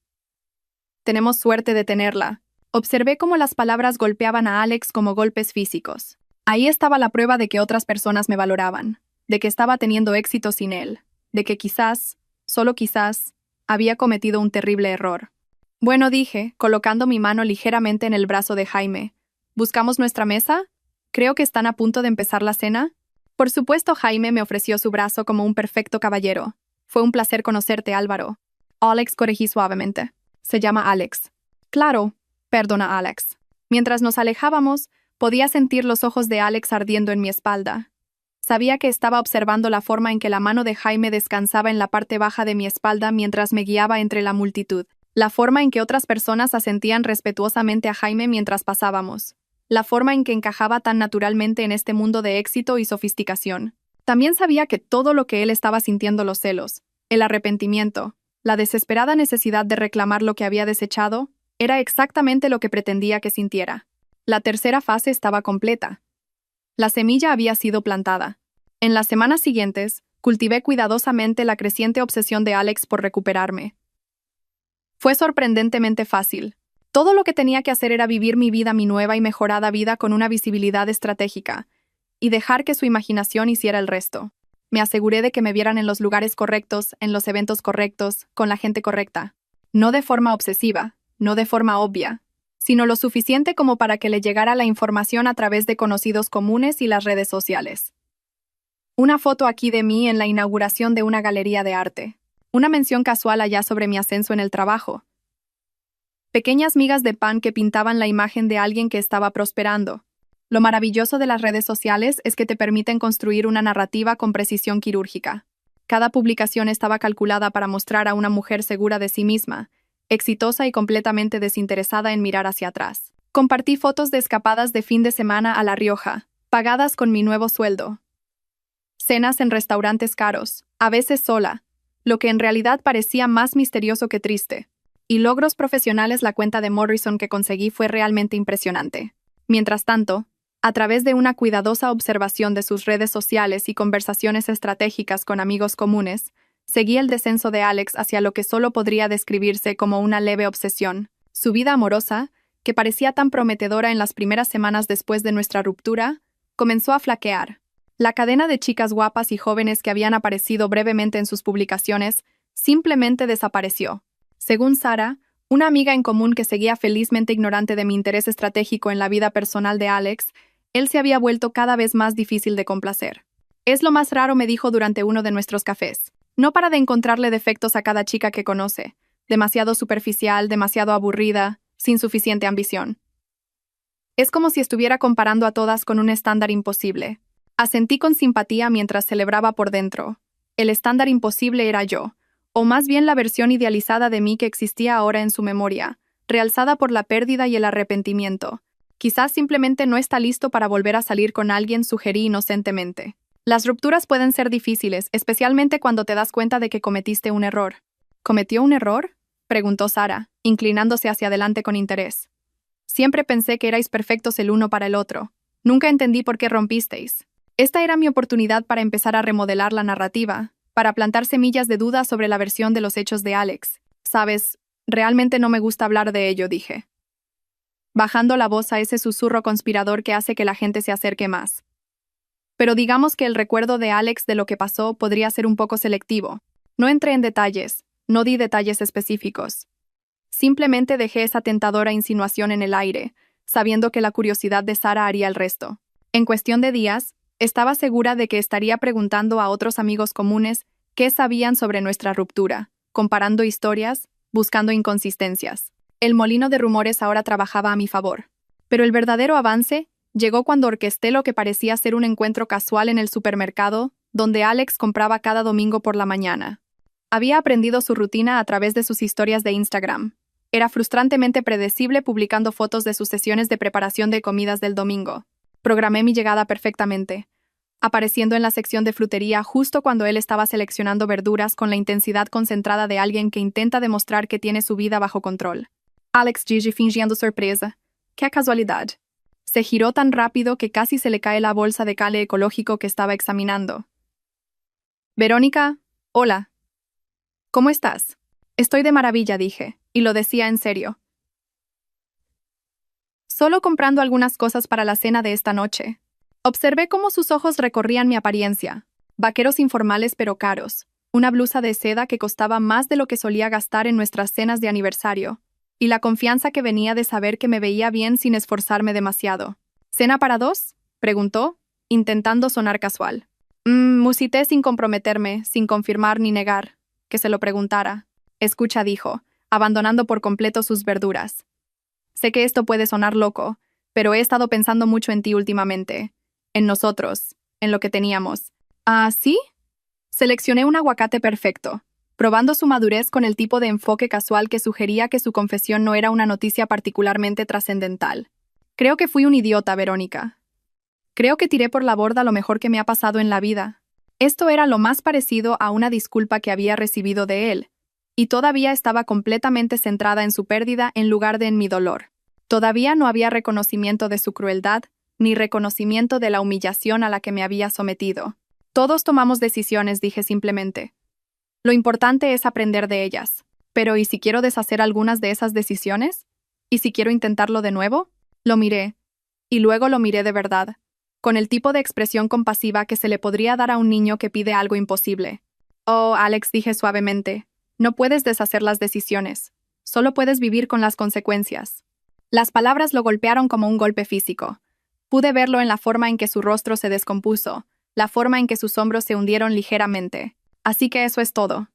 Tenemos suerte de tenerla. Observé cómo las palabras golpeaban a Alex como golpes físicos. Ahí estaba la prueba de que otras personas me valoraban, de que estaba teniendo éxito sin él, de que quizás, solo quizás, había cometido un terrible error. Bueno, dije, colocando mi mano ligeramente en el brazo de Jaime. ¿Buscamos nuestra mesa? Creo que están a punto de empezar la cena. Por supuesto, Jaime me ofreció su brazo como un perfecto caballero. Fue un placer conocerte, Álvaro. Alex, corregí suavemente. Se llama Alex. Claro, perdona, Alex. Mientras nos alejábamos, podía sentir los ojos de Alex ardiendo en mi espalda. Sabía que estaba observando la forma en que la mano de Jaime descansaba en la parte baja de mi espalda mientras me guiaba entre la multitud. La forma en que otras personas asentían respetuosamente a Jaime mientras pasábamos. La forma en que encajaba tan naturalmente en este mundo de éxito y sofisticación. También sabía que todo lo que él estaba sintiendo, los celos, el arrepentimiento, la desesperada necesidad de reclamar lo que había desechado, era exactamente lo que pretendía que sintiera. La tercera fase estaba completa. La semilla había sido plantada. En las semanas siguientes, cultivé cuidadosamente la creciente obsesión de Alex por recuperarme. Fue sorprendentemente fácil. Todo lo que tenía que hacer era vivir mi vida, mi nueva y mejorada vida con una visibilidad estratégica, y dejar que su imaginación hiciera el resto. Me aseguré de que me vieran en los lugares correctos, en los eventos correctos, con la gente correcta. No de forma obsesiva, no de forma obvia, sino lo suficiente como para que le llegara la información a través de conocidos comunes y las redes sociales. Una foto aquí de mí en la inauguración de una galería de arte. Una mención casual allá sobre mi ascenso en el trabajo. Pequeñas migas de pan que pintaban la imagen de alguien que estaba prosperando. Lo maravilloso de las redes sociales es que te permiten construir una narrativa con precisión quirúrgica. Cada publicación estaba calculada para mostrar a una mujer segura de sí misma, exitosa y completamente desinteresada en mirar hacia atrás. Compartí fotos de escapadas de fin de semana a La Rioja, pagadas con mi nuevo sueldo. Cenas en restaurantes caros, a veces sola, lo que en realidad parecía más misterioso que triste. Y logros profesionales. La cuenta de Morrison que conseguí fue realmente impresionante. Mientras tanto, A través de una cuidadosa observación de sus redes sociales y conversaciones estratégicas con amigos comunes, seguí el descenso de Alex hacia lo que solo podría describirse como una leve obsesión. Su vida amorosa, que parecía tan prometedora en las primeras semanas después de nuestra ruptura, comenzó a flaquear. La cadena de chicas guapas y jóvenes que habían aparecido brevemente en sus publicaciones simplemente desapareció. Según Sara, una amiga en común que seguía felizmente ignorante de mi interés estratégico en la vida personal de Alex, él se había vuelto cada vez más difícil de complacer. Es lo más raro, me dijo durante uno de nuestros cafés. No para de encontrarle defectos a cada chica que conoce. Demasiado superficial, demasiado aburrida, sin suficiente ambición. Es como si estuviera comparando a todas con un estándar imposible. Asentí con simpatía mientras celebraba por dentro. El estándar imposible era yo, o más bien la versión idealizada de mí que existía ahora en su memoria, realzada por la pérdida y el arrepentimiento. Quizás simplemente no está listo para volver a salir con alguien, sugerí inocentemente. Las rupturas pueden ser difíciles, especialmente cuando te das cuenta de que cometiste un error. ¿Cometió un error?, preguntó Sara, inclinándose hacia adelante con interés. Siempre pensé que erais perfectos el uno para el otro. Nunca entendí por qué rompisteis. Esta era mi oportunidad para empezar a remodelar la narrativa, para plantar semillas de duda sobre la versión de los hechos de Alex. Sabes, realmente no me gusta hablar de ello, dije, bajando la voz a ese susurro conspirador que hace que la gente se acerque más. Pero digamos que el recuerdo de Alex de lo que pasó podría ser un poco selectivo. No entré en detalles, no di detalles específicos. Simplemente dejé esa tentadora insinuación en el aire, sabiendo que la curiosidad de Sara haría el resto. En cuestión de días, estaba segura de que estaría preguntando a otros amigos comunes qué sabían sobre nuestra ruptura, comparando historias, buscando inconsistencias. El molino de rumores ahora trabajaba a mi favor. Pero el verdadero avance llegó cuando orquesté lo que parecía ser un encuentro casual en el supermercado, donde Alex compraba cada domingo por la mañana. Había aprendido su rutina a través de sus historias de Instagram. Era frustrantemente predecible publicando fotos de sus sesiones de preparación de comidas del domingo. Programé mi llegada perfectamente, apareciendo en la sección de frutería justo cuando él estaba seleccionando verduras con la intensidad concentrada de alguien que intenta demostrar que tiene su vida bajo control. Alex Gigi fingiendo sorpresa. ¡Qué casualidad! Se giró tan rápido que casi se le cae la bolsa de cale ecológico que estaba examinando. Verónica, hola. ¿Cómo estás? Estoy de maravilla, dije, y lo decía en serio. Solo comprando algunas cosas para la cena de esta noche. Observé cómo sus ojos recorrían mi apariencia. Vaqueros informales pero caros, una blusa de seda que costaba más de lo que solía gastar en nuestras cenas de aniversario, y la confianza que venía de saber que me veía bien sin esforzarme demasiado. ¿Cena para dos?, preguntó, intentando sonar casual. Musité sin comprometerme, sin confirmar ni negar que se lo preguntara. Escucha, dijo, abandonando por completo sus verduras. Sé que esto puede sonar loco, pero he estado pensando mucho en ti últimamente. En nosotros, en lo que teníamos. ¿Ah, sí? Seleccioné un aguacate perfecto, probando su madurez con el tipo de enfoque casual que sugería que su confesión no era una noticia particularmente trascendental. Creo que fui un idiota, Verónica. Creo que tiré por la borda lo mejor que me ha pasado en la vida. Esto era lo más parecido a una disculpa que había recibido de él, y todavía estaba completamente centrada en su pérdida en lugar de en mi dolor. Todavía no había reconocimiento de su crueldad, ni reconocimiento de la humillación a la que me había sometido. Todos tomamos decisiones, dije simplemente. Lo importante es aprender de ellas. Pero ¿y si quiero deshacer algunas de esas decisiones? ¿Y si quiero intentarlo de nuevo? Lo miré. Y luego lo miré de verdad, con el tipo de expresión compasiva que se le podría dar a un niño que pide algo imposible. Oh, Alex, dije suavemente, no puedes deshacer las decisiones. Solo puedes vivir con las consecuencias. Las palabras lo golpearon como un golpe físico. Pude verlo en la forma en que su rostro se descompuso, la forma en que sus hombros se hundieron ligeramente. Así que eso es todo.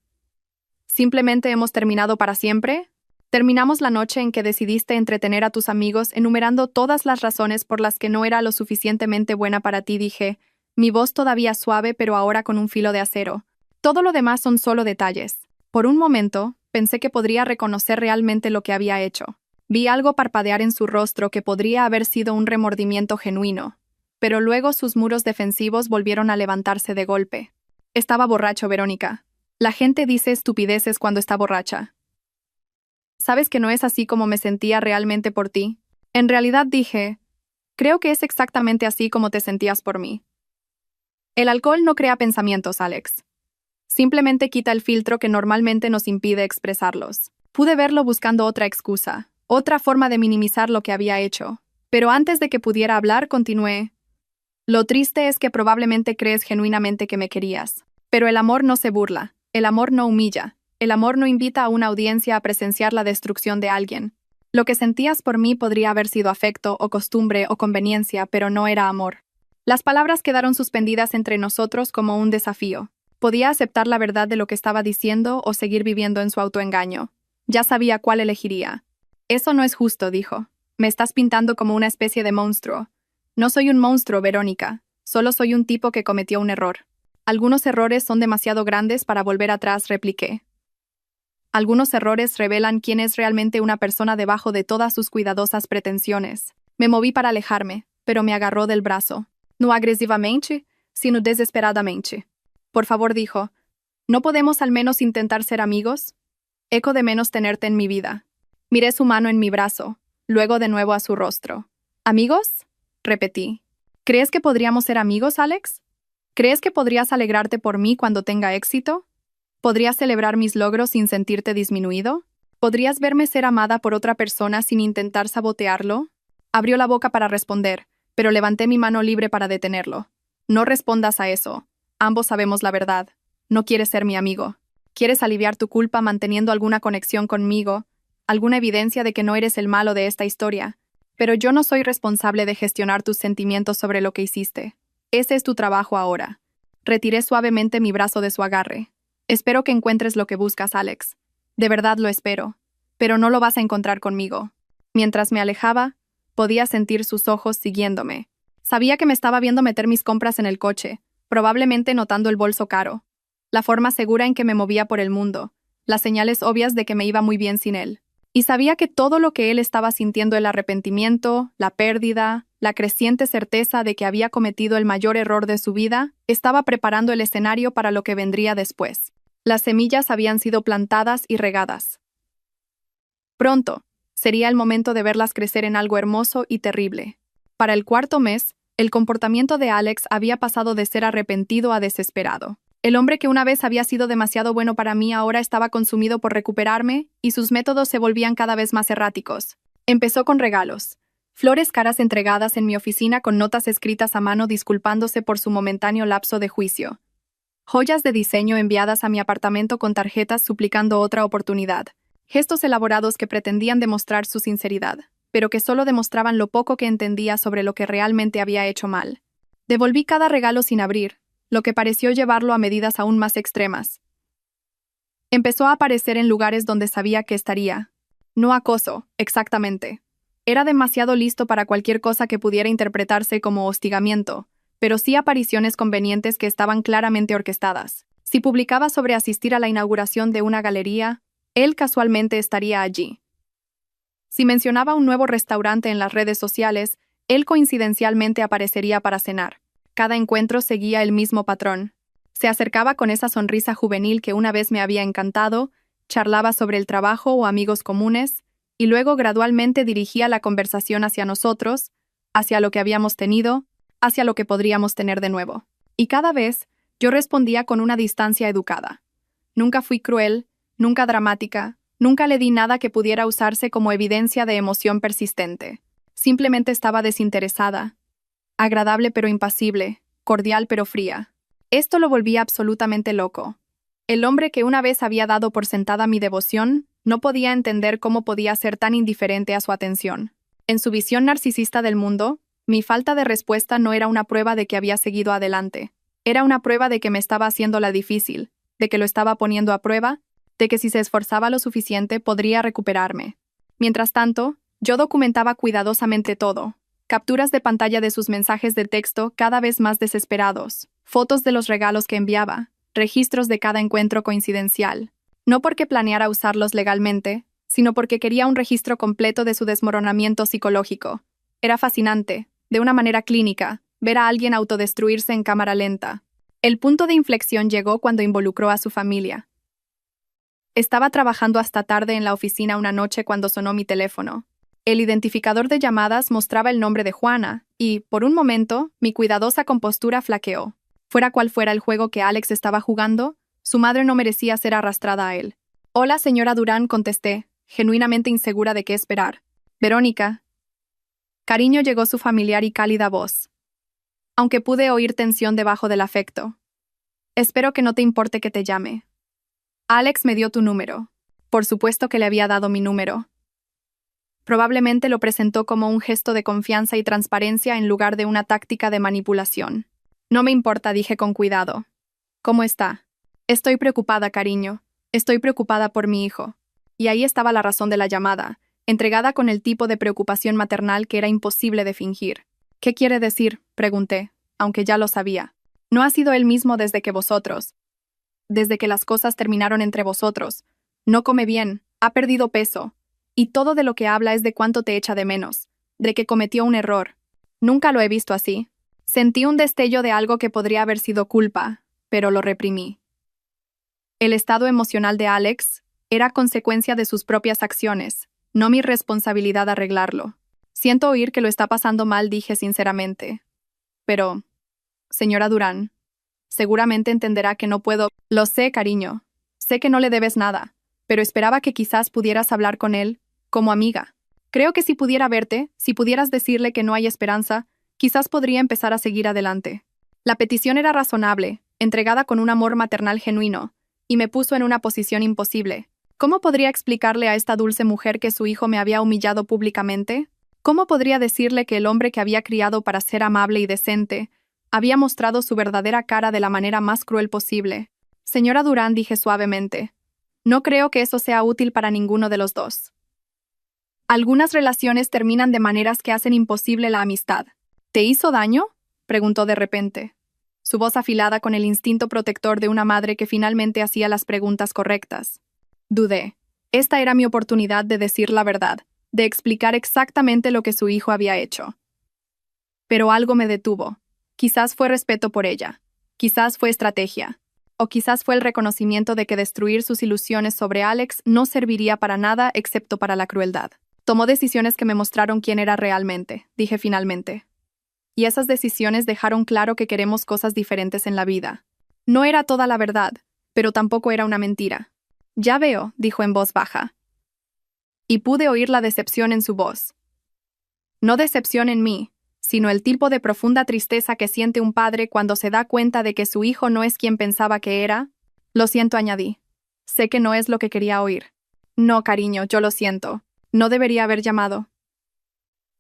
¿Simplemente hemos terminado para siempre? Terminamos la noche en que decidiste entretener a tus amigos enumerando todas las razones por las que no era lo suficientemente buena para ti, dije, mi voz todavía suave pero ahora con un filo de acero. Todo lo demás son solo detalles. Por un momento, pensé que podría reconocer realmente lo que había hecho. Vi algo parpadear en su rostro que podría haber sido un remordimiento genuino, pero luego sus muros defensivos volvieron a levantarse de golpe. Estaba borracho, Verónica. La gente dice estupideces cuando está borracha. ¿Sabes que no es así como me sentía realmente por ti? En realidad dije, Creo que es exactamente así como te sentías por mí. El alcohol no crea pensamientos, Alex. Simplemente quita el filtro que normalmente nos impide expresarlos. Pude verlo buscando otra excusa, otra forma de minimizar lo que había hecho. Pero antes de que pudiera hablar, continué. Lo triste es que probablemente crees genuinamente que me querías. Pero el amor no se burla, el amor no humilla, el amor no invita a una audiencia a presenciar la destrucción de alguien. Lo que sentías por mí podría haber sido afecto o costumbre o conveniencia, pero no era amor. Las palabras quedaron suspendidas entre nosotros como un desafío. Podía aceptar la verdad de lo que estaba diciendo o seguir viviendo en su autoengaño. Ya sabía cuál elegiría. Eso no es justo, dijo. Me estás pintando como una especie de monstruo. No soy un monstruo, Verónica. Solo soy un tipo que cometió un error. Algunos errores son demasiado grandes para volver atrás, repliqué. Algunos errores revelan quién es realmente una persona debajo de todas sus cuidadosas pretensiones. Me moví para alejarme, pero me agarró del brazo. No agresivamente, sino desesperadamente. Por favor, dijo, ¿no podemos al menos intentar ser amigos? Echo de menos tenerte en mi vida. Miré su mano en mi brazo, luego de nuevo a su rostro. ¿Amigos? Repetí. ¿Crees que podríamos ser amigos, Alex? ¿Crees que podrías alegrarte por mí cuando tenga éxito? ¿Podrías celebrar mis logros sin sentirte disminuido? ¿Podrías verme ser amada por otra persona sin intentar sabotearlo? Abrió la boca para responder, pero levanté mi mano libre para detenerlo. No respondas a eso. Ambos sabemos la verdad. No quieres ser mi amigo. Quieres aliviar tu culpa manteniendo alguna conexión conmigo, alguna evidencia de que no eres el malo de esta historia. Pero yo no soy responsable de gestionar tus sentimientos sobre lo que hiciste. Ese es tu trabajo ahora. Retiré suavemente mi brazo de su agarre. Espero que encuentres lo que buscas, Alex. De verdad lo espero. Pero no lo vas a encontrar conmigo. Mientras me alejaba, podía sentir sus ojos siguiéndome. Sabía que me estaba viendo meter mis compras en el coche, probablemente notando el bolso caro, la forma segura en que me movía por el mundo, las señales obvias de que me iba muy bien sin él. Y sabía que todo lo que él estaba sintiendo, el arrepentimiento, la pérdida, la creciente certeza de que había cometido el mayor error de su vida, estaba preparando el escenario para lo que vendría después. Las semillas habían sido plantadas y regadas. Pronto, sería el momento de verlas crecer en algo hermoso y terrible. Para el cuarto mes, el comportamiento de Alex había pasado de ser arrepentido a desesperado. El hombre que una vez había sido demasiado bueno para mí ahora estaba consumido por recuperarme, y sus métodos se volvían cada vez más erráticos. Empezó con regalos. Flores caras entregadas en mi oficina con notas escritas a mano disculpándose por su momentáneo lapso de juicio. Joyas de diseño enviadas a mi apartamento con tarjetas suplicando otra oportunidad. Gestos elaborados que pretendían demostrar su sinceridad, pero que solo demostraban lo poco que entendía sobre lo que realmente había hecho mal. Devolví cada regalo sin abrir, lo que pareció llevarlo a medidas aún más extremas. Empezó a aparecer en lugares donde sabía que estaría. No acoso, exactamente. Era demasiado listo para cualquier cosa que pudiera interpretarse como hostigamiento, pero sí apariciones convenientes que estaban claramente orquestadas. Si publicaba sobre asistir a la inauguración de una galería, él casualmente estaría allí. Si mencionaba un nuevo restaurante en las redes sociales, él coincidencialmente aparecería para cenar. Cada encuentro seguía el mismo patrón. Se acercaba con esa sonrisa juvenil que una vez me había encantado, charlaba sobre el trabajo o amigos comunes, y luego gradualmente dirigía la conversación hacia nosotros, hacia lo que habíamos tenido, hacia lo que podríamos tener de nuevo. Y cada vez, yo respondía con una distancia educada. Nunca fui cruel, nunca dramática, nunca le di nada que pudiera usarse como evidencia de emoción persistente. Simplemente estaba desinteresada, agradable pero impasible, cordial pero fría. Esto lo volvía absolutamente loco. El hombre que una vez había dado por sentada mi devoción, no podía entender cómo podía ser tan indiferente a su atención. En su visión narcisista del mundo, mi falta de respuesta no era una prueba de que había seguido adelante. Era una prueba de que me estaba haciendo la difícil, de que lo estaba poniendo a prueba, de que si se esforzaba lo suficiente podría recuperarme. Mientras tanto, yo documentaba cuidadosamente todo. Capturas de pantalla de sus mensajes de texto cada vez más desesperados, fotos de los regalos que enviaba, registros de cada encuentro coincidencial. No porque planeara usarlos legalmente, sino porque quería un registro completo de su desmoronamiento psicológico. Era fascinante, de una manera clínica, ver a alguien autodestruirse en cámara lenta. El punto de inflexión llegó cuando involucró a su familia. Estaba trabajando hasta tarde en la oficina una noche cuando sonó mi teléfono. El identificador de llamadas mostraba el nombre de Juana, y, por un momento, mi cuidadosa compostura flaqueó. Fuera cual fuera el juego que Alex estaba jugando, su madre no merecía ser arrastrada a él. «Hola, señora Durán», contesté, genuinamente insegura de qué esperar. «Verónica». Cariño, llegó su familiar y cálida voz. Aunque pude oír tensión debajo del afecto. «Espero que no te importe que te llame». «Alex me dio tu número». Por supuesto que le había dado mi número. Probablemente lo presentó como un gesto de confianza y transparencia en lugar de una táctica de manipulación. «No me importa», dije con cuidado. «¿Cómo está?» «Estoy preocupada, cariño. Estoy preocupada por mi hijo». Y ahí estaba la razón de la llamada, entregada con el tipo de preocupación maternal que era imposible de fingir. «¿Qué quiere decir?», pregunté, aunque ya lo sabía. «No ha sido él mismo desde que vosotros. Desde que las cosas terminaron entre vosotros. No come bien, ha perdido peso. Y todo de lo que habla es de cuánto te echa de menos, de que cometió un error. Nunca lo he visto así». Sentí un destello de algo que podría haber sido culpa, pero lo reprimí. El estado emocional de Alex era consecuencia de sus propias acciones, no mi responsabilidad arreglarlo. «Siento oír que lo está pasando mal», dije sinceramente. «Pero, señora Durán, seguramente entenderá que no puedo». «Lo sé, cariño. Sé que no le debes nada, pero esperaba que quizás pudieras hablar con él, como amiga. Creo que si pudiera verte, si pudieras decirle que no hay esperanza, quizás podría empezar a seguir adelante». La petición era razonable, entregada con un amor maternal genuino, y me puso en una posición imposible. ¿Cómo podría explicarle a esta dulce mujer que su hijo me había humillado públicamente? ¿Cómo podría decirle que el hombre que había criado para ser amable y decente había mostrado su verdadera cara de la manera más cruel posible? «Señora Durán», dije suavemente, «no creo que eso sea útil para ninguno de los dos. Algunas relaciones terminan de maneras que hacen imposible la amistad». «¿Te hizo daño?», preguntó de repente, su voz afilada con el instinto protector de una madre que finalmente hacía las preguntas correctas. Dudé. Esta era mi oportunidad de decir la verdad, de explicar exactamente lo que su hijo había hecho. Pero algo me detuvo. Quizás fue respeto por ella. Quizás fue estrategia. O quizás fue el reconocimiento de que destruir sus ilusiones sobre Alex no serviría para nada excepto para la crueldad. «Tomó decisiones que me mostraron quién era realmente», dije finalmente. «Y esas decisiones dejaron claro que queremos cosas diferentes en la vida. No era toda la verdad, pero tampoco era una mentira». «Ya veo», dijo en voz baja. Y pude oír la decepción en su voz. No decepción en mí, sino el tipo de profunda tristeza que siente un padre cuando se da cuenta de que su hijo no es quien pensaba que era. «Lo siento», añadí. «Sé que no es lo que quería oír». «No, cariño, yo lo siento. No debería haber llamado.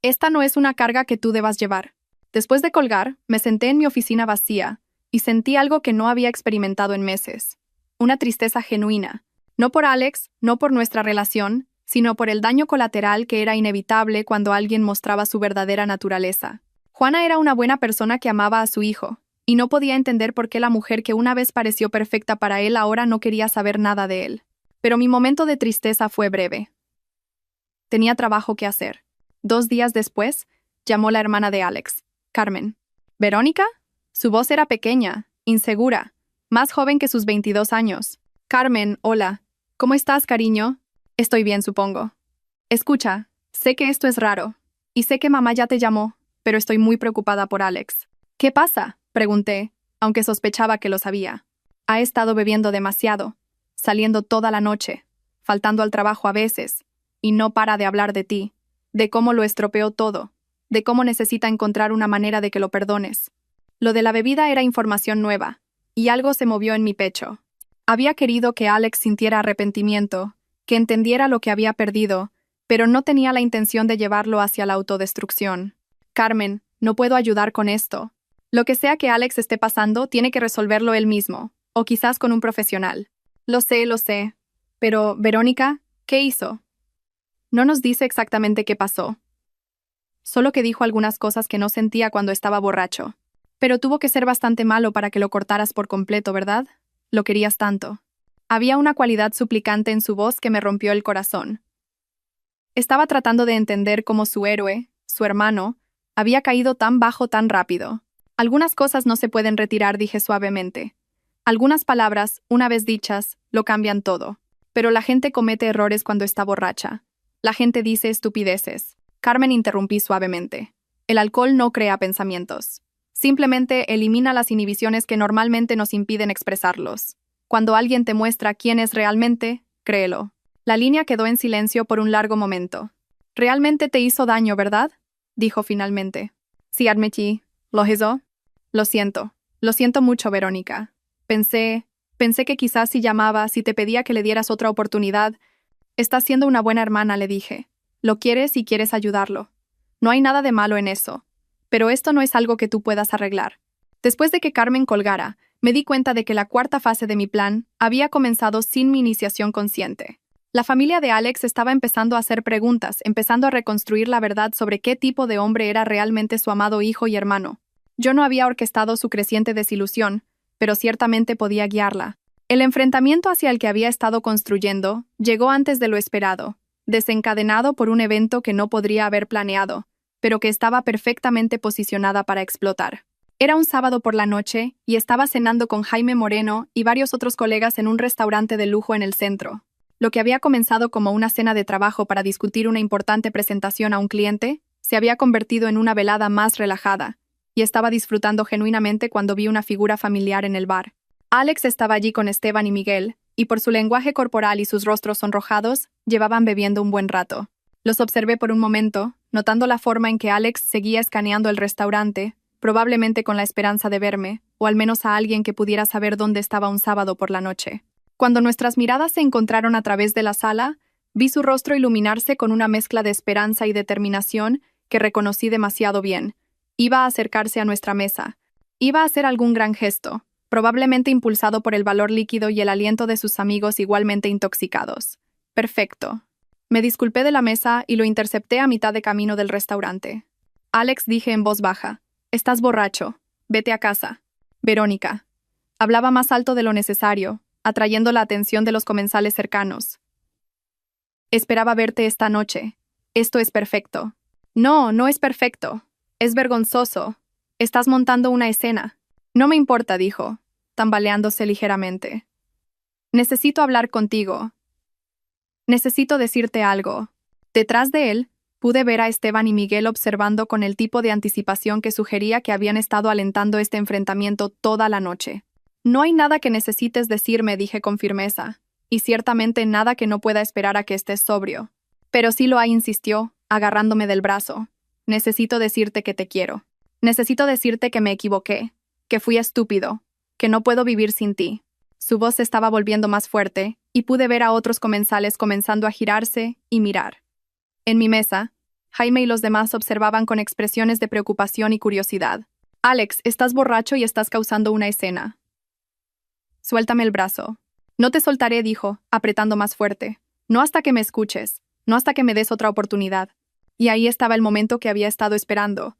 Esta no es una carga que tú debas llevar». Después de colgar, me senté en mi oficina vacía y sentí algo que no había experimentado en meses. Una tristeza genuina. No por Alex, no por nuestra relación, sino por el daño colateral que era inevitable cuando alguien mostraba su verdadera naturaleza. Juana era una buena persona que amaba a su hijo, y no podía entender por qué la mujer que una vez pareció perfecta para él ahora no quería saber nada de él. Pero mi momento de tristeza fue breve. Tenía trabajo que hacer. 2 días después, llamó la hermana de Alex, Carmen. «¿Verónica?» Su voz era pequeña, insegura, más joven que sus 22 años. «Carmen, hola. ¿Cómo estás, cariño?» «Estoy bien, supongo». «Escucha, sé que esto es raro, y sé que mamá ya te llamó, pero estoy muy preocupada por Alex». «¿Qué pasa?», pregunté, aunque sospechaba que lo sabía. «Ha estado bebiendo demasiado, saliendo toda la noche, faltando al trabajo a veces, y no para de hablar de ti, de cómo lo estropeó todo, de cómo necesita encontrar una manera de que lo perdones». Lo de la bebida era información nueva, y algo se movió en mi pecho. Había querido que Alex sintiera arrepentimiento, que entendiera lo que había perdido, pero no tenía la intención de llevarlo hacia la autodestrucción. «Carmen, no puedo ayudar con esto. Lo que sea que Alex esté pasando, tiene que resolverlo él mismo, o quizás con un profesional». Lo sé. Pero, Verónica, ¿qué hizo?» «No nos dice exactamente qué pasó. Solo que dijo algunas cosas que no sentía cuando estaba borracho. Pero tuvo que ser bastante malo para que lo cortaras por completo, ¿verdad? Lo querías tanto». Había una cualidad suplicante en su voz que me rompió el corazón. Estaba tratando de entender cómo su héroe, su hermano, había caído tan bajo tan rápido. «Algunas cosas no se pueden retirar», dije suavemente. «Algunas palabras, una vez dichas, lo cambian todo. Pero la gente comete errores cuando está borracha. La gente dice estupideces. Carmen interrumpí suavemente. El alcohol no crea pensamientos. Simplemente elimina las inhibiciones que normalmente nos impiden expresarlos. Cuando alguien te muestra quién es realmente, créelo. La línea quedó en silencio por un largo momento. «Realmente te hizo daño, ¿verdad?», dijo finalmente. «Sí, admití. ¿Lo hizo?» Lo siento mucho, Verónica. Pensé que quizás si llamaba, si te pedía que le dieras otra oportunidad. Estás siendo una buena hermana, le dije. Lo quieres y quieres ayudarlo. No hay nada de malo en eso. Pero esto no es algo que tú puedas arreglar». Después de que Carmen colgara, me di cuenta de que la cuarta fase de mi plan había comenzado sin mi iniciación consciente. La familia de Alex estaba empezando a hacer preguntas, empezando a reconstruir la verdad sobre qué tipo de hombre era realmente su amado hijo y hermano. Yo no había orquestado su creciente desilusión, pero ciertamente podía guiarla. El enfrentamiento hacia el que había estado construyendo llegó antes de lo esperado, desencadenado por un evento que no podría haber planeado, pero que estaba perfectamente posicionada para explotar. Era un sábado por la noche y estaba cenando con Jaime Moreno y varios otros colegas en un restaurante de lujo en el centro. Lo que había comenzado como una cena de trabajo para discutir una importante presentación a un cliente, se había convertido en una velada más relajada, y estaba disfrutando genuinamente cuando vi una figura familiar en el bar. Alex estaba allí con Esteban y Miguel, y por su lenguaje corporal y sus rostros sonrojados, llevaban bebiendo un buen rato. Los observé por un momento, notando la forma en que Alex seguía escaneando el restaurante, probablemente con la esperanza de verme, o al menos a alguien que pudiera saber dónde estaba un sábado por la noche. Cuando nuestras miradas se encontraron a través de la sala, vi su rostro iluminarse con una mezcla de esperanza y determinación que reconocí demasiado bien. Iba a acercarse a nuestra mesa. Iba a hacer algún gran gesto, probablemente impulsado por el valor líquido y el aliento de sus amigos igualmente intoxicados. Perfecto. Me disculpé de la mesa y lo intercepté a mitad de camino del restaurante. Alex, dije en voz baja, «Estás borracho. Vete a casa». Verónica. Hablaba más alto de lo necesario, atrayendo la atención de los comensales cercanos. «Esperaba verte esta noche. Esto es perfecto». «No, no es perfecto. Es vergonzoso. Estás montando una escena». «No me importa», dijo, tambaleándose ligeramente. «Necesito hablar contigo. Necesito decirte algo». Detrás de él, pude ver a Esteban y Miguel observando con el tipo de anticipación que sugería que habían estado alentando este enfrentamiento toda la noche. «No hay nada que necesites decirme», dije con firmeza, «y ciertamente nada que no pueda esperar a que estés sobrio». «Pero sí lo hay», insistió, agarrándome del brazo. «Necesito decirte que te quiero. Necesito decirte que me equivoqué, que fui estúpido, que no puedo vivir sin ti». Su voz se estaba volviendo más fuerte, y pude ver a otros comensales comenzando a girarse y mirar. En mi mesa, Jaime y los demás observaban con expresiones de preocupación y curiosidad. «Alex, estás borracho y estás causando una escena». «Suéltame el brazo». «No te soltaré», dijo, apretando más fuerte. «No hasta que me escuches, no hasta que me des otra oportunidad». Y ahí estaba el momento que había estado esperando.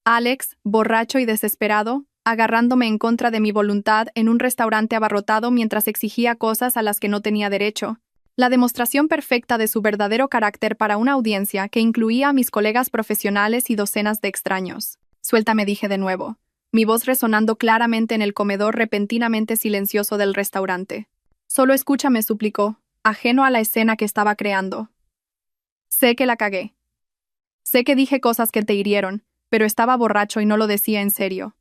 Alex, borracho y desesperado, agarrándome en contra de mi voluntad en un restaurante abarrotado mientras exigía cosas a las que no tenía derecho. La demostración perfecta de su verdadero carácter para una audiencia que incluía a mis colegas profesionales y docenas de extraños. «Suéltame», dije de nuevo, mi voz resonando claramente en el comedor repentinamente silencioso del restaurante. «Solo escúchame», suplicó, ajeno a la escena que estaba creando. «Sé que la cagué. Sé que dije cosas que te hirieron, pero estaba borracho y no lo decía en serio.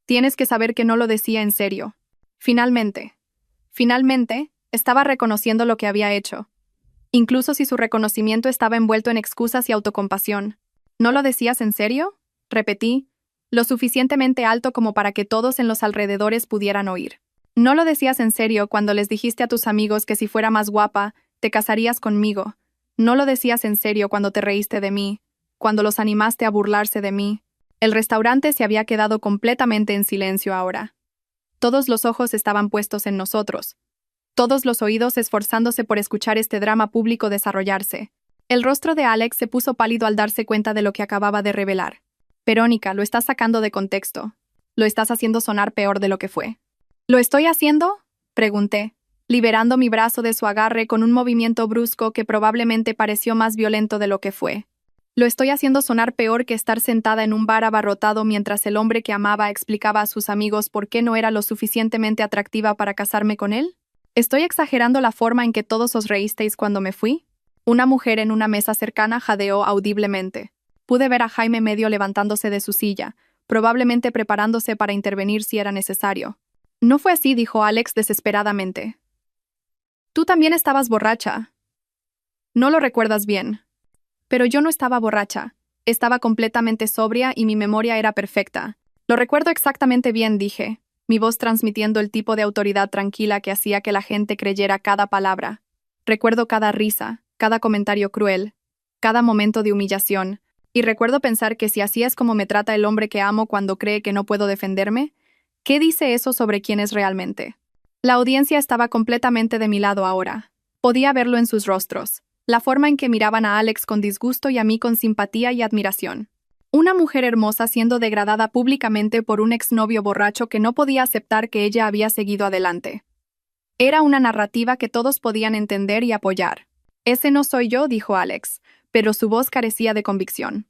Tienes que saber que no lo decía en serio». Finalmente, estaba reconociendo lo que había hecho. Incluso si su reconocimiento estaba envuelto en excusas y autocompasión. «¿No lo decías en serio?», repetí, lo suficientemente alto como para que todos en los alrededores pudieran oír. «¿No lo decías en serio cuando les dijiste a tus amigos que si fuera más guapa, te casarías conmigo? ¿No lo decías en serio cuando te reíste de mí, cuando los animaste a burlarse de mí?» El restaurante se había quedado completamente en silencio ahora. Todos los ojos estaban puestos en nosotros. Todos los oídos esforzándose por escuchar este drama público desarrollarse. El rostro de Alex se puso pálido al darse cuenta de lo que acababa de revelar. «Verónica, lo estás sacando de contexto. Lo estás haciendo sonar peor de lo que fue». «¿Lo estoy haciendo?», pregunté, liberando mi brazo de su agarre con un movimiento brusco que probablemente pareció más violento de lo que fue. «Lo estoy haciendo sonar peor que estar sentada en un bar abarrotado mientras el hombre que amaba explicaba a sus amigos por qué no era lo suficientemente atractiva para casarme con él? ¿Estoy exagerando la forma en que todos os reísteis cuando me fui? Una mujer en una mesa cercana jadeó audiblemente. Pude ver a Jaime medio levantándose de su silla, probablemente preparándose para intervenir si era necesario. No fue así, dijo Alex desesperadamente. Tú también estabas borracha. No lo recuerdas bien. Pero yo no estaba borracha. Estaba completamente sobria y mi memoria era perfecta. Lo recuerdo exactamente bien, dije, mi voz transmitiendo el tipo de autoridad tranquila que hacía que la gente creyera cada palabra. Recuerdo cada risa, cada comentario cruel, cada momento de humillación, y recuerdo pensar que si así es como me trata el hombre que amo cuando cree que no puedo defenderme, ¿qué dice eso sobre quién es realmente? La audiencia estaba completamente de mi lado ahora. Podía verlo en sus rostros, la forma en que miraban a Alex con disgusto y a mí con simpatía y admiración. Una mujer hermosa siendo degradada públicamente por un exnovio borracho que no podía aceptar que ella había seguido adelante. Era una narrativa que todos podían entender y apoyar. Ese no soy yo, dijo Alex, pero su voz carecía de convicción.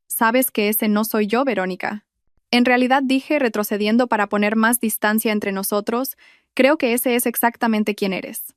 ¿Sabes que ese no soy yo, Verónica? En realidad dije, retrocediendo para poner más distancia entre nosotros, creo que ese es exactamente quién eres.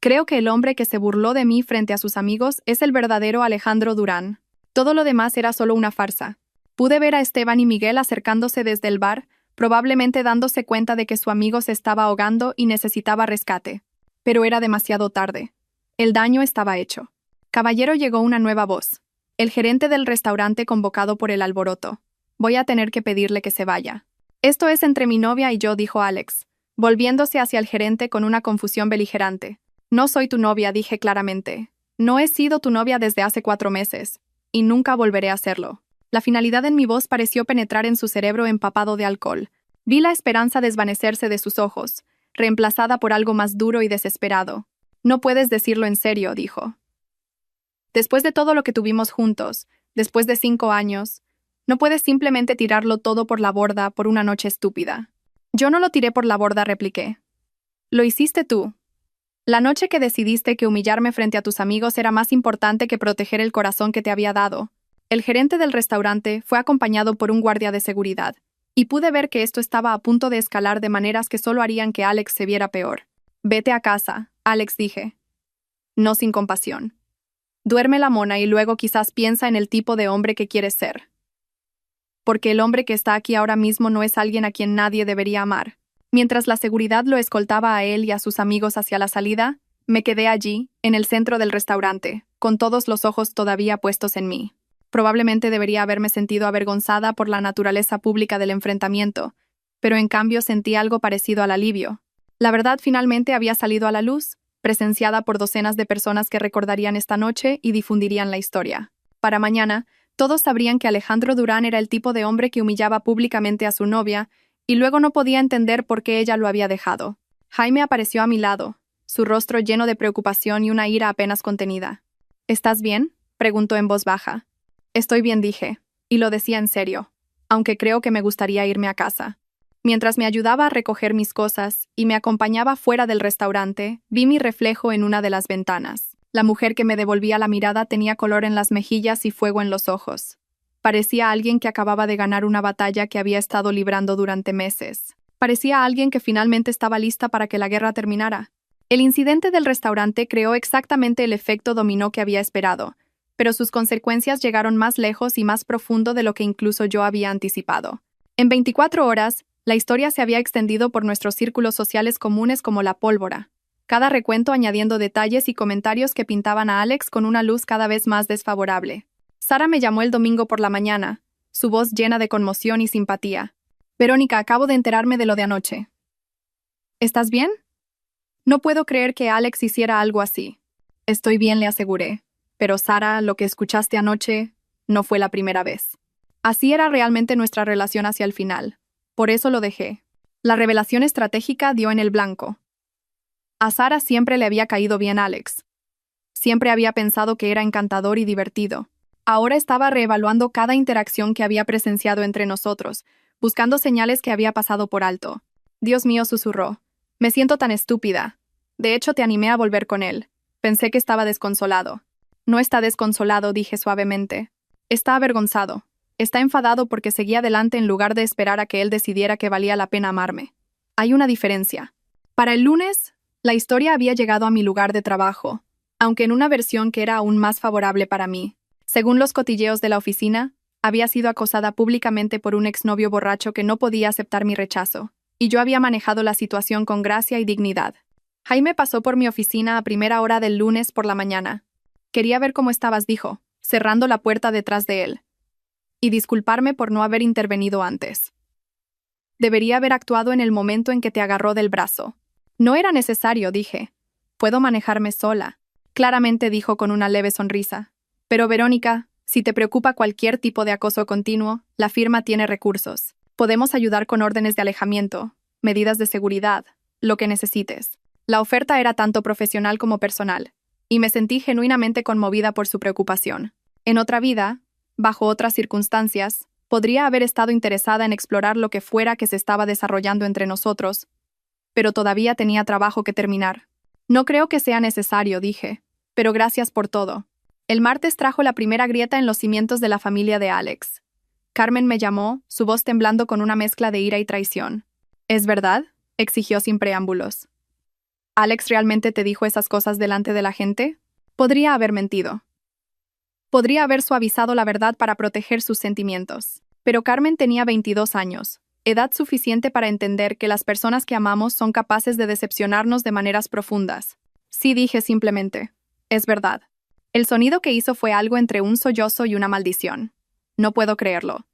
Creo que el hombre que se burló de mí frente a sus amigos es el verdadero Alejandro Durán. Todo lo demás era solo una farsa. Pude ver a Esteban y Miguel acercándose desde el bar, probablemente dándose cuenta de que su amigo se estaba ahogando y necesitaba rescate. Pero era demasiado tarde. El daño estaba hecho. Caballero, llegó una nueva voz. El gerente del restaurante convocado por el alboroto. Voy a tener que pedirle que se vaya. Esto es entre mi novia y yo, dijo Alex, volviéndose hacia el gerente con una confusión beligerante. No soy tu novia, dije claramente. No he sido tu novia desde hace 4 meses. Y nunca volveré a hacerlo. La finalidad en mi voz pareció penetrar en su cerebro empapado de alcohol. Vi la esperanza desvanecerse de sus ojos, reemplazada por algo más duro y desesperado. No puedes decirlo en serio, dijo. Después de todo lo que tuvimos juntos, después de 5 años, no puedes simplemente tirarlo todo por la borda por una noche estúpida. Yo no lo tiré por la borda, repliqué. Lo hiciste tú. La noche que decidiste que humillarme frente a tus amigos era más importante que proteger el corazón que te había dado. El gerente del restaurante fue acompañado por un guardia de seguridad, y pude ver que esto estaba a punto de escalar de maneras que solo harían que Alex se viera peor. Vete a casa, Alex, dije. No sin compasión. Duerme la mona y luego quizás piensa en el tipo de hombre que quieres ser. Porque el hombre que está aquí ahora mismo no es alguien a quien nadie debería amar. Mientras la seguridad lo escoltaba a él y a sus amigos hacia la salida, me quedé allí, en el centro del restaurante, con todos los ojos todavía puestos en mí. Probablemente debería haberme sentido avergonzada por la naturaleza pública del enfrentamiento, pero en cambio sentí algo parecido al alivio. La verdad finalmente había salido a la luz, presenciada por docenas de personas que recordarían esta noche y difundirían la historia. Para mañana, todos sabrían que Alejandro Durán era el tipo de hombre que humillaba públicamente a su novia, y luego no podía entender por qué ella lo había dejado. Jaime apareció a mi lado, su rostro lleno de preocupación y una ira apenas contenida. ¿Estás bien?, preguntó en voz baja. Estoy bien, dije, y lo decía en serio, aunque creo que me gustaría irme a casa. Mientras me ayudaba a recoger mis cosas y me acompañaba fuera del restaurante, vi mi reflejo en una de las ventanas. La mujer que me devolvía la mirada tenía color en las mejillas y fuego en los ojos. Parecía alguien que acababa de ganar una batalla que había estado librando durante meses. Parecía alguien que finalmente estaba lista para que la guerra terminara. El incidente del restaurante creó exactamente el efecto dominó que había esperado, pero sus consecuencias llegaron más lejos y más profundo de lo que incluso yo había anticipado. En 24 horas, la historia se había extendido por nuestros círculos sociales comunes como la pólvora, cada recuento añadiendo detalles y comentarios que pintaban a Alex con una luz cada vez más desfavorable. Sara me llamó el domingo por la mañana, su voz llena de conmoción y simpatía. Verónica, acabo de enterarme de lo de anoche. ¿Estás bien? No puedo creer que Alex hiciera algo así. Estoy bien, le aseguré. Pero Sara, lo que escuchaste anoche no fue la primera vez. Así era realmente nuestra relación hacia el final. Por eso lo dejé. La revelación estratégica dio en el blanco. A Sara siempre le había caído bien Alex. Siempre había pensado que era encantador y divertido. Ahora estaba reevaluando cada interacción que había presenciado entre nosotros, buscando señales que había pasado por alto. Dios mío, susurró. Me siento tan estúpida. De hecho, te animé a volver con él. Pensé que estaba desconsolado. No está desconsolado, dije suavemente. Está avergonzado. Está enfadado porque seguí adelante en lugar de esperar a que él decidiera que valía la pena amarme. Hay una diferencia. Para el lunes, la historia había llegado a mi lugar de trabajo. aunque en una versión que era aún más favorable para mí. Según los cotilleos de la oficina, había sido acosada públicamente por un exnovio borracho que no podía aceptar mi rechazo, y yo había manejado la situación con gracia y dignidad. Jaime pasó por mi oficina a primera hora del lunes por la mañana. Quería ver cómo estabas, dijo, cerrando la puerta detrás de él. Y disculparme por no haber intervenido antes. Debería haber actuado en el momento en que te agarró del brazo. No era necesario, dije. Puedo manejarme sola. Claramente dijo con una leve sonrisa. Pero Verónica, si te preocupa cualquier tipo de acoso continuo, la firma tiene recursos. Podemos ayudar con órdenes de alejamiento, medidas de seguridad, lo que necesites. La oferta era tanto profesional como personal, y me sentí genuinamente conmovida por su preocupación. En otra vida, bajo otras circunstancias, podría haber estado interesada en explorar lo que fuera que se estaba desarrollando entre nosotros, pero todavía tenía trabajo que terminar. No creo que sea necesario, dije, pero gracias por todo. El martes trajo la primera grieta en los cimientos de la familia de Alex. Carmen me llamó, su voz temblando con una mezcla de ira y traición. ¿Es verdad?, exigió sin preámbulos. ¿Alex realmente te dijo esas cosas delante de la gente? Podría haber mentido. Podría haber suavizado la verdad para proteger sus sentimientos. Pero Carmen tenía 22 años, edad suficiente para entender que las personas que amamos son capaces de decepcionarnos de maneras profundas. Sí, dije simplemente. Es verdad. El sonido que hizo fue algo entre un sollozo y una maldición. No puedo creerlo.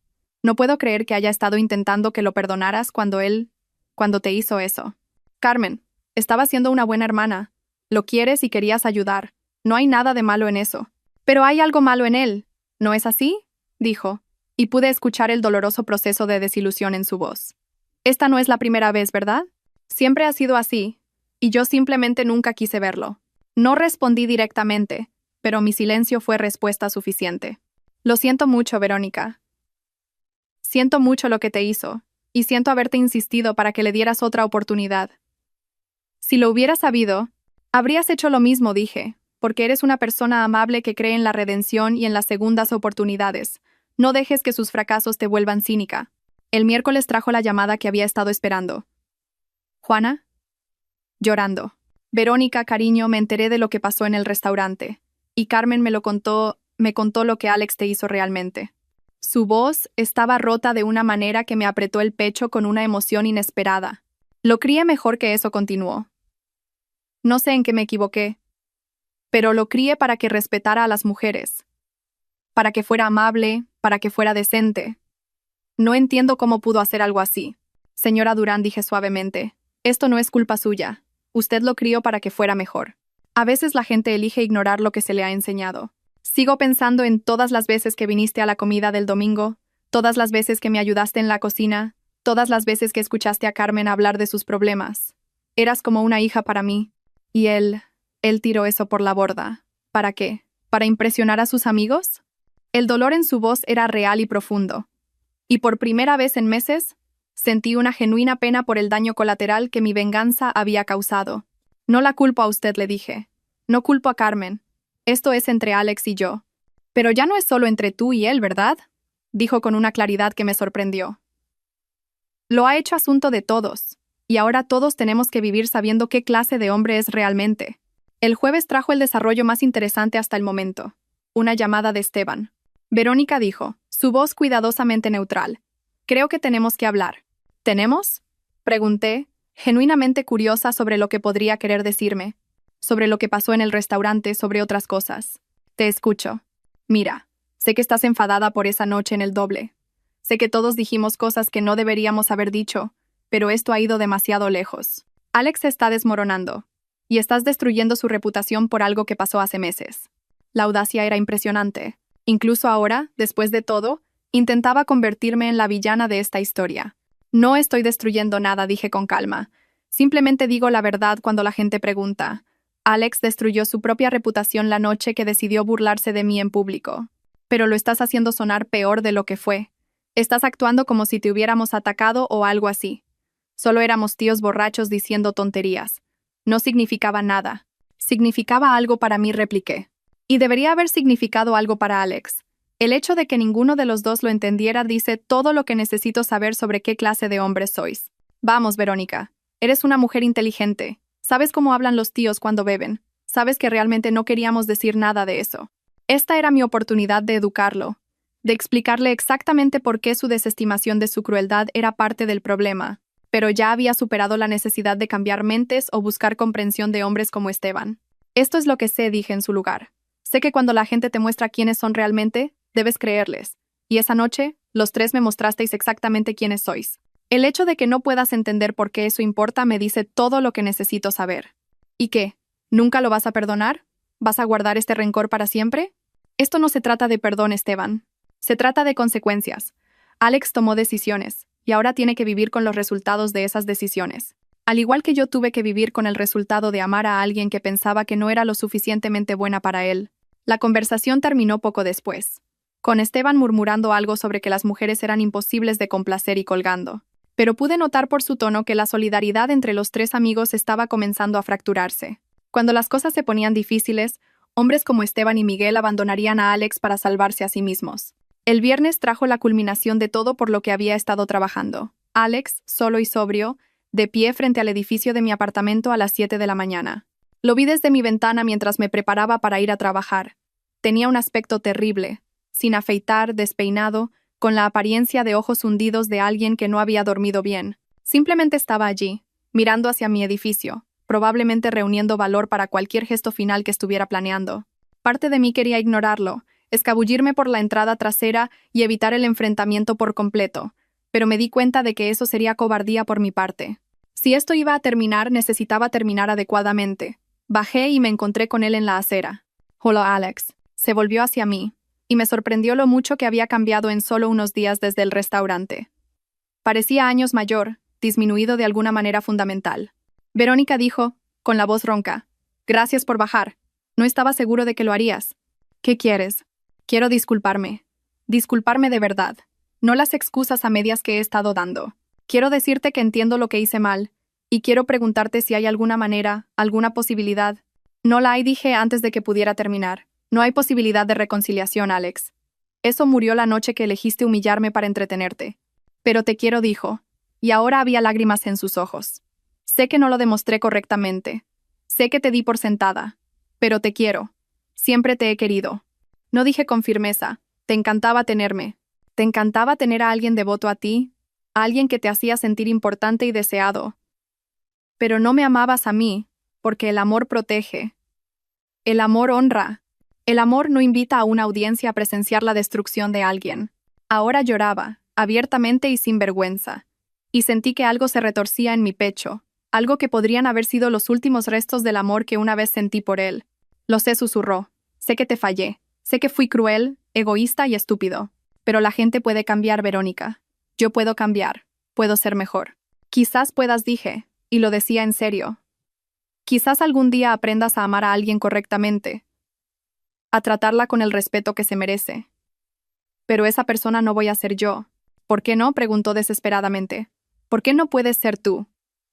No puedo creer que haya estado intentando que lo perdonaras cuando te hizo eso. Carmen, estaba siendo una buena hermana. Lo quieres y querías ayudar. No hay nada de malo en eso. Pero hay algo malo en él, ¿no es así?, dijo, y pude escuchar el doloroso proceso de desilusión en su voz. Esta no es la primera vez, ¿verdad? Siempre ha sido así, y yo simplemente nunca quise verlo. No respondí directamente, pero mi silencio fue respuesta suficiente. Lo siento mucho, Verónica. Siento mucho lo que te hizo, y siento haberte insistido para que le dieras otra oportunidad. Si lo hubieras sabido, habrías hecho lo mismo, dije, porque eres una persona amable que cree en la redención y en las segundas oportunidades. No dejes que sus fracasos te vuelvan cínica. El miércoles trajo la llamada que había estado esperando. ¿Juana? Llorando. Verónica, cariño, me enteré de lo que pasó en el restaurante. Y Carmen me contó lo que Alex te hizo realmente. Su voz estaba rota de una manera que me apretó el pecho con una emoción inesperada. Lo crié mejor que eso, continuó. No sé en qué me equivoqué, pero lo crié para que respetara a las mujeres. Para que fuera amable, para que fuera decente. No entiendo cómo pudo hacer algo así. Señora Durán, dije suavemente, esto no es culpa suya. Usted lo crió para que fuera mejor. A veces la gente elige ignorar lo que se le ha enseñado. Sigo pensando en todas las veces que viniste a la comida del domingo, todas las veces que me ayudaste en la cocina, todas las veces que escuchaste a Carmen hablar de sus problemas. Eras como una hija para mí. Y él tiró eso por la borda. ¿Para qué? ¿Para impresionar a sus amigos? El dolor en su voz era real y profundo. Y por primera vez en meses, sentí una genuina pena por el daño colateral que mi venganza había causado. No la culpo a usted, le dije. No culpo a Carmen. Esto es entre Alex y yo. Pero ya no es solo entre tú y él, ¿verdad?, dijo con una claridad que me sorprendió. Lo ha hecho asunto de todos, y ahora todos tenemos que vivir sabiendo qué clase de hombre es realmente. El jueves trajo el desarrollo más interesante hasta el momento. Una llamada de Esteban. Verónica dijo, su voz cuidadosamente neutral. Creo que tenemos que hablar. ¿Tenemos?, pregunté, genuinamente curiosa sobre lo que podría querer decirme, sobre lo que pasó en el restaurante, sobre otras cosas. Te escucho. Mira, sé que estás enfadada por esa noche en el doble. Sé que todos dijimos cosas que no deberíamos haber dicho, pero esto ha ido demasiado lejos. Alex se está desmoronando, y estás destruyendo su reputación por algo que pasó hace meses. La audacia era impresionante. Incluso ahora, después de todo, intentaba convertirme en la villana de esta historia. No estoy destruyendo nada, dije con calma. Simplemente digo la verdad cuando la gente pregunta. Alex destruyó su propia reputación la noche que decidió burlarse de mí en público. Pero lo estás haciendo sonar peor de lo que fue. Estás actuando como si te hubiéramos atacado o algo así. Solo éramos tíos borrachos diciendo tonterías. No significaba nada. Significaba algo para mí, repliqué. Y debería haber significado algo para Alex. El hecho de que ninguno de los dos lo entendiera dice todo lo que necesito saber sobre qué clase de hombres sois. Vamos, Verónica. Eres una mujer inteligente. Sabes cómo hablan los tíos cuando beben. Sabes que realmente no queríamos decir nada de eso. Esta era mi oportunidad de educarlo, de explicarle exactamente por qué su desestimación de su crueldad era parte del problema, pero ya había superado la necesidad de cambiar mentes o buscar comprensión de hombres como Esteban. Esto es lo que sé, dije en su lugar. Sé que cuando la gente te muestra quiénes son realmente, debes creerles. Y esa noche, los tres me mostrasteis exactamente quiénes sois. El hecho de que no puedas entender por qué eso importa me dice todo lo que necesito saber. ¿Y qué? ¿Nunca lo vas a perdonar? ¿Vas a guardar este rencor para siempre? Esto no se trata de perdón, Esteban. Se trata de consecuencias. Alex tomó decisiones, y ahora tiene que vivir con los resultados de esas decisiones. Al igual que yo tuve que vivir con el resultado de amar a alguien que pensaba que no era lo suficientemente buena para él. La conversación terminó poco después, con Esteban murmurando algo sobre que las mujeres eran imposibles de complacer y colgando. Pero pude notar por su tono que la solidaridad entre los tres amigos estaba comenzando a fracturarse. Cuando las cosas se ponían difíciles, hombres como Esteban y Miguel abandonarían a Alex para salvarse a sí mismos. El viernes trajo la culminación de todo por lo que había estado trabajando. Alex, solo y sobrio, de pie frente al edificio de mi apartamento a las 7 de la mañana. Lo vi desde mi ventana mientras me preparaba para ir a trabajar. Tenía un aspecto terrible, sin afeitar, despeinado, con la apariencia de ojos hundidos de alguien que no había dormido bien. Simplemente estaba allí, mirando hacia mi edificio, probablemente reuniendo valor para cualquier gesto final que estuviera planeando. Parte de mí quería ignorarlo, escabullirme por la entrada trasera y evitar el enfrentamiento por completo, pero me di cuenta de que eso sería cobardía por mi parte. Si esto iba a terminar, necesitaba terminar adecuadamente. Bajé y me encontré con él en la acera. Hola, Alex. Se volvió hacia mí, y me sorprendió lo mucho que había cambiado en solo unos días desde el restaurante. Parecía años mayor, disminuido de alguna manera fundamental. Verónica dijo, con la voz ronca, «Gracias por bajar. No estaba seguro de que lo harías». «¿Qué quieres?» «Quiero disculparme. Disculparme de verdad. No las excusas a medias que he estado dando. Quiero decirte que entiendo lo que hice mal, y quiero preguntarte si hay alguna manera, alguna posibilidad». «No la hay», dije antes de que pudiera terminar. «No hay posibilidad de reconciliación, Alex. Eso murió la noche que elegiste humillarme para entretenerte». «Pero te quiero», dijo, y ahora había lágrimas en sus ojos. «Sé que no lo demostré correctamente. Sé que te di por sentada. Pero te quiero. Siempre te he querido». No dije con firmeza, «Te encantaba tenerme». Te encantaba tener a alguien devoto a ti, a alguien que te hacía sentir importante y deseado. Pero no me amabas a mí, porque el amor protege. El amor honra. El amor no invita a una audiencia a presenciar la destrucción de alguien. Ahora lloraba, abiertamente y sin vergüenza. Y sentí que algo se retorcía en mi pecho, algo que podrían haber sido los últimos restos del amor que una vez sentí por él. «Lo sé», susurró. «Sé que te fallé. Sé que fui cruel, egoísta y estúpido. Pero la gente puede cambiar, Verónica. Yo puedo cambiar. Puedo ser mejor». «Quizás puedas», dije, y lo decía en serio. «Quizás algún día aprendas a amar a alguien correctamente, a tratarla con el respeto que se merece. Pero esa persona no voy a ser yo». «¿Por qué no?», preguntó desesperadamente. «¿Por qué no puedes ser tú?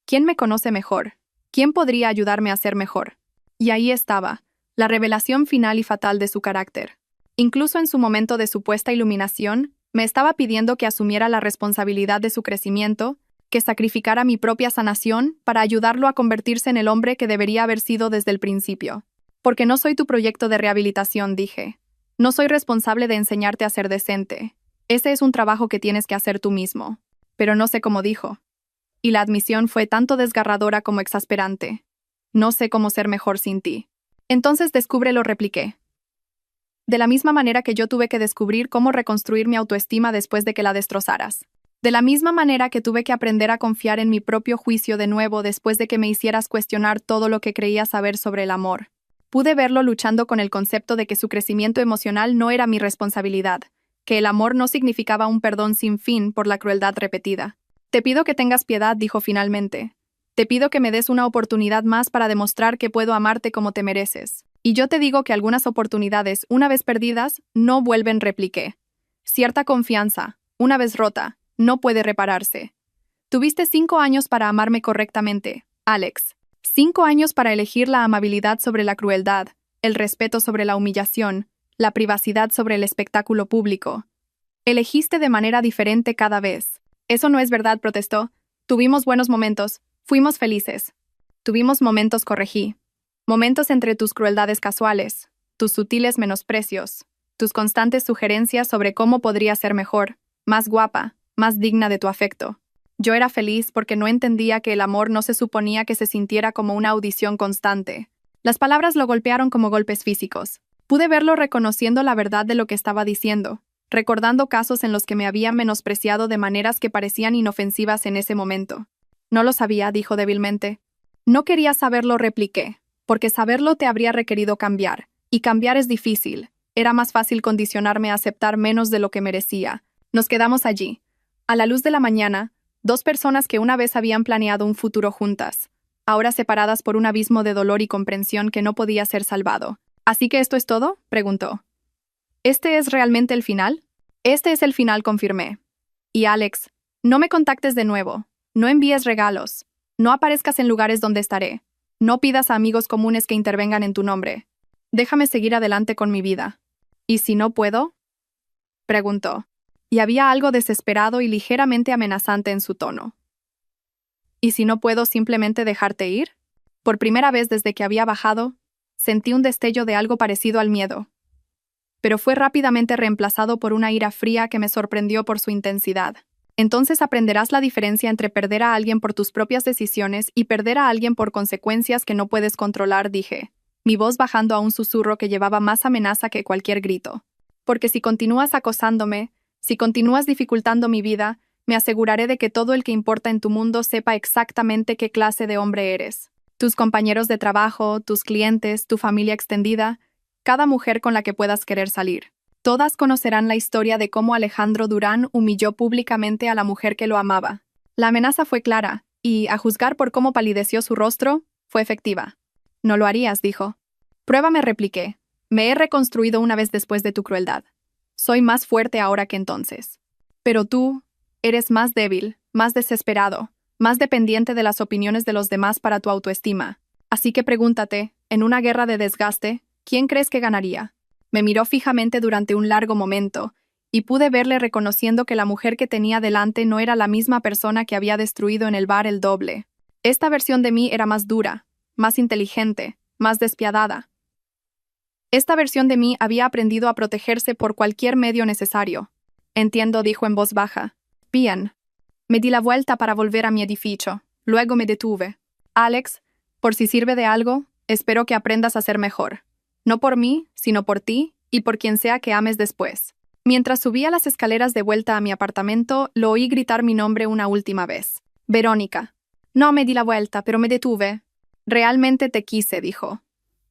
¿Quién me conoce mejor? ¿Quién podría ayudarme a ser mejor?». Y ahí estaba, la revelación final y fatal de su carácter. Incluso en su momento de supuesta iluminación, me estaba pidiendo que asumiera la responsabilidad de su crecimiento, que sacrificara mi propia sanación para ayudarlo a convertirse en el hombre que debería haber sido desde el principio. «Porque no soy tu proyecto de rehabilitación», dije. «No soy responsable de enseñarte a ser decente. Ese es un trabajo que tienes que hacer tú mismo». Pero no sé cómo dijo. Y la admisión fue tanto desgarradora como exasperante. «No sé cómo ser mejor sin ti». «Entonces descúbrelo», repliqué. «De la misma manera que yo tuve que descubrir cómo reconstruir mi autoestima después de que la destrozaras. De la misma manera que tuve que aprender a confiar en mi propio juicio de nuevo después de que me hicieras cuestionar todo lo que creía saber sobre el amor». Pude verlo luchando con el concepto de que su crecimiento emocional no era mi responsabilidad, que el amor no significaba un perdón sin fin por la crueldad repetida. «Te pido que tengas piedad», dijo finalmente. «Te pido que me des una oportunidad más para demostrar que puedo amarte como te mereces. Y yo te digo que algunas oportunidades, una vez perdidas, no vuelven», repliqué. «Cierta confianza, una vez rota, no puede repararse. Tuviste 5 años para amarme correctamente, Alex. 5 años para elegir la amabilidad sobre la crueldad, el respeto sobre la humillación, la privacidad sobre el espectáculo público. Elegiste de manera diferente cada vez». «Eso no es verdad», protestó. «Tuvimos buenos momentos, fuimos felices». «Tuvimos momentos», corregí. Momentos entre tus crueldades casuales, tus sutiles menosprecios, tus constantes sugerencias sobre cómo podría ser mejor, más guapa, más digna de tu afecto. Yo era feliz porque no entendía que el amor no se suponía que se sintiera como una audición constante. Las palabras lo golpearon como golpes físicos. Pude verlo reconociendo la verdad de lo que estaba diciendo, recordando casos en los que me había menospreciado de maneras que parecían inofensivas en ese momento. No lo sabía, dijo débilmente. No quería saberlo, repliqué, porque saberlo te habría requerido cambiar, y cambiar es difícil. Era más fácil condicionarme a aceptar menos de lo que merecía. Nos quedamos allí. A la luz de la mañana, dos personas que una vez habían planeado un futuro juntas, ahora separadas por un abismo de dolor y comprensión que no podía ser salvado. ¿Así que esto es todo?, preguntó. ¿Este es realmente el final? Este es el final, confirmé. Y Alex, no me contactes de nuevo. No envíes regalos. No aparezcas en lugares donde estaré. No pidas a amigos comunes que intervengan en tu nombre. Déjame seguir adelante con mi vida. ¿Y si no puedo?, preguntó. Y había algo desesperado y ligeramente amenazante en su tono. ¿Y si no puedo simplemente dejarte ir? Por primera vez desde que había bajado, sentí un destello de algo parecido al miedo. Pero fue rápidamente reemplazado por una ira fría que me sorprendió por su intensidad. Entonces aprenderás la diferencia entre perder a alguien por tus propias decisiones y perder a alguien por consecuencias que no puedes controlar, dije, mi voz bajando a un susurro que llevaba más amenaza que cualquier grito. Porque si continúas acosándome, si continúas dificultando mi vida, me aseguraré de que todo el que importa en tu mundo sepa exactamente qué clase de hombre eres. Tus compañeros de trabajo, tus clientes, tu familia extendida, cada mujer con la que puedas querer salir. Todas conocerán la historia de cómo Alejandro Durán humilló públicamente a la mujer que lo amaba. La amenaza fue clara, y, a juzgar por cómo palideció su rostro, fue efectiva. No lo harías, dijo. Pruébame, repliqué. Me he reconstruido una vez después de tu crueldad. Soy más fuerte ahora que entonces. Pero tú eres más débil, más desesperado, más dependiente de las opiniones de los demás para tu autoestima. Así que pregúntate, en una guerra de desgaste, ¿quién crees que ganaría? Me miró fijamente durante un largo momento, y pude verle reconociendo que la mujer que tenía delante no era la misma persona que había destruido en el bar el doble. Esta versión de mí era más dura, más inteligente, más despiadada. Esta versión de mí había aprendido a protegerse por cualquier medio necesario. Entiendo, dijo en voz baja. Bien. Me di la vuelta para volver a mi edificio. Luego me detuve. Alex, por si sirve de algo, espero que aprendas a ser mejor. No por mí, sino por ti y por quien sea que ames después. Mientras subía las escaleras de vuelta a mi apartamento, lo oí gritar mi nombre una última vez. Verónica. No me di la vuelta, pero me detuve. Realmente te quise, dijo.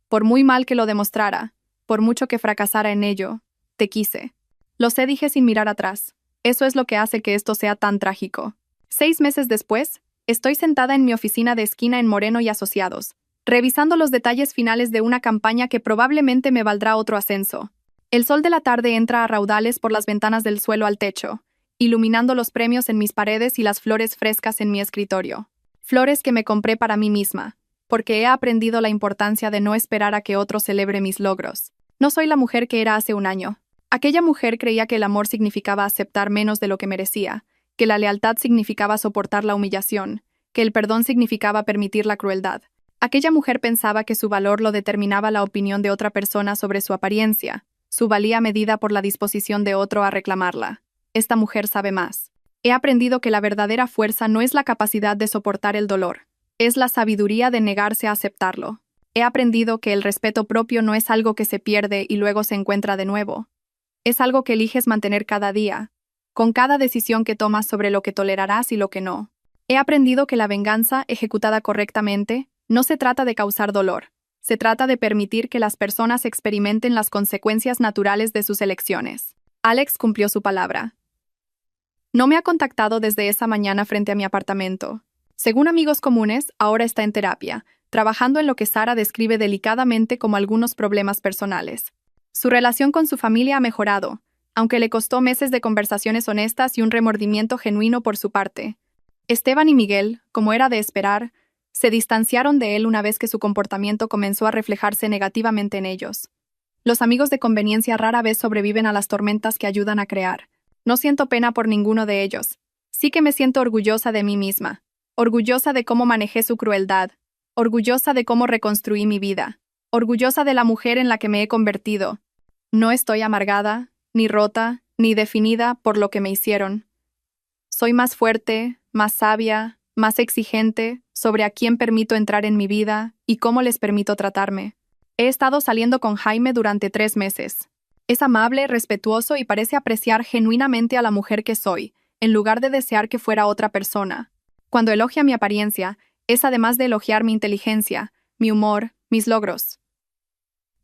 Por muy mal que lo demostrara, por mucho que fracasara en ello, te quise. Lo sé, dije sin mirar atrás. Eso es lo que hace que esto sea tan trágico. 6 meses después, estoy sentada en mi oficina de esquina en Moreno y Asociados, revisando los detalles finales de una campaña que probablemente me valdrá otro ascenso. El sol de la tarde entra a raudales por las ventanas del suelo al techo, iluminando los premios en mis paredes y las flores frescas en mi escritorio. Flores que me compré para mí misma, porque he aprendido la importancia de no esperar a que otro celebre mis logros. No soy la mujer que era hace un año. Aquella mujer creía que el amor significaba aceptar menos de lo que merecía, que la lealtad significaba soportar la humillación, que el perdón significaba permitir la crueldad. Aquella mujer pensaba que su valor lo determinaba la opinión de otra persona sobre su apariencia, su valía medida por la disposición de otro a reclamarla. Esta mujer sabe más. He aprendido que la verdadera fuerza no es la capacidad de soportar el dolor, es la sabiduría de negarse a aceptarlo. He aprendido que el respeto propio no es algo que se pierde y luego se encuentra de nuevo. Es algo que eliges mantener cada día, con cada decisión que tomas sobre lo que tolerarás y lo que no. He aprendido que la venganza, ejecutada correctamente, no se trata de causar dolor. Se trata de permitir que las personas experimenten las consecuencias naturales de sus elecciones. Alex cumplió su palabra. No me ha contactado desde esa mañana frente a mi apartamento. Según amigos comunes, ahora está en terapia, trabajando en lo que Sara describe delicadamente como algunos problemas personales. Su relación con su familia ha mejorado, aunque le costó meses de conversaciones honestas y un remordimiento genuino por su parte. Esteban y Miguel, como era de esperar, se distanciaron de él una vez que su comportamiento comenzó a reflejarse negativamente en ellos. Los amigos de conveniencia rara vez sobreviven a las tormentas que ayudan a crear. No siento pena por ninguno de ellos. Sí que me siento orgullosa de mí misma, orgullosa de cómo manejé su crueldad, orgullosa de cómo reconstruí mi vida, orgullosa de la mujer en la que me he convertido. No estoy amargada, ni rota, ni definida por lo que me hicieron. Soy más fuerte, más sabia, más exigente sobre a quién permito entrar en mi vida y cómo les permito tratarme. He estado saliendo con Jaime durante 3 meses. Es amable, respetuoso y parece apreciar genuinamente a la mujer que soy, en lugar de desear que fuera otra persona. Cuando elogia mi apariencia, es además de elogiar mi inteligencia, mi humor, mis logros.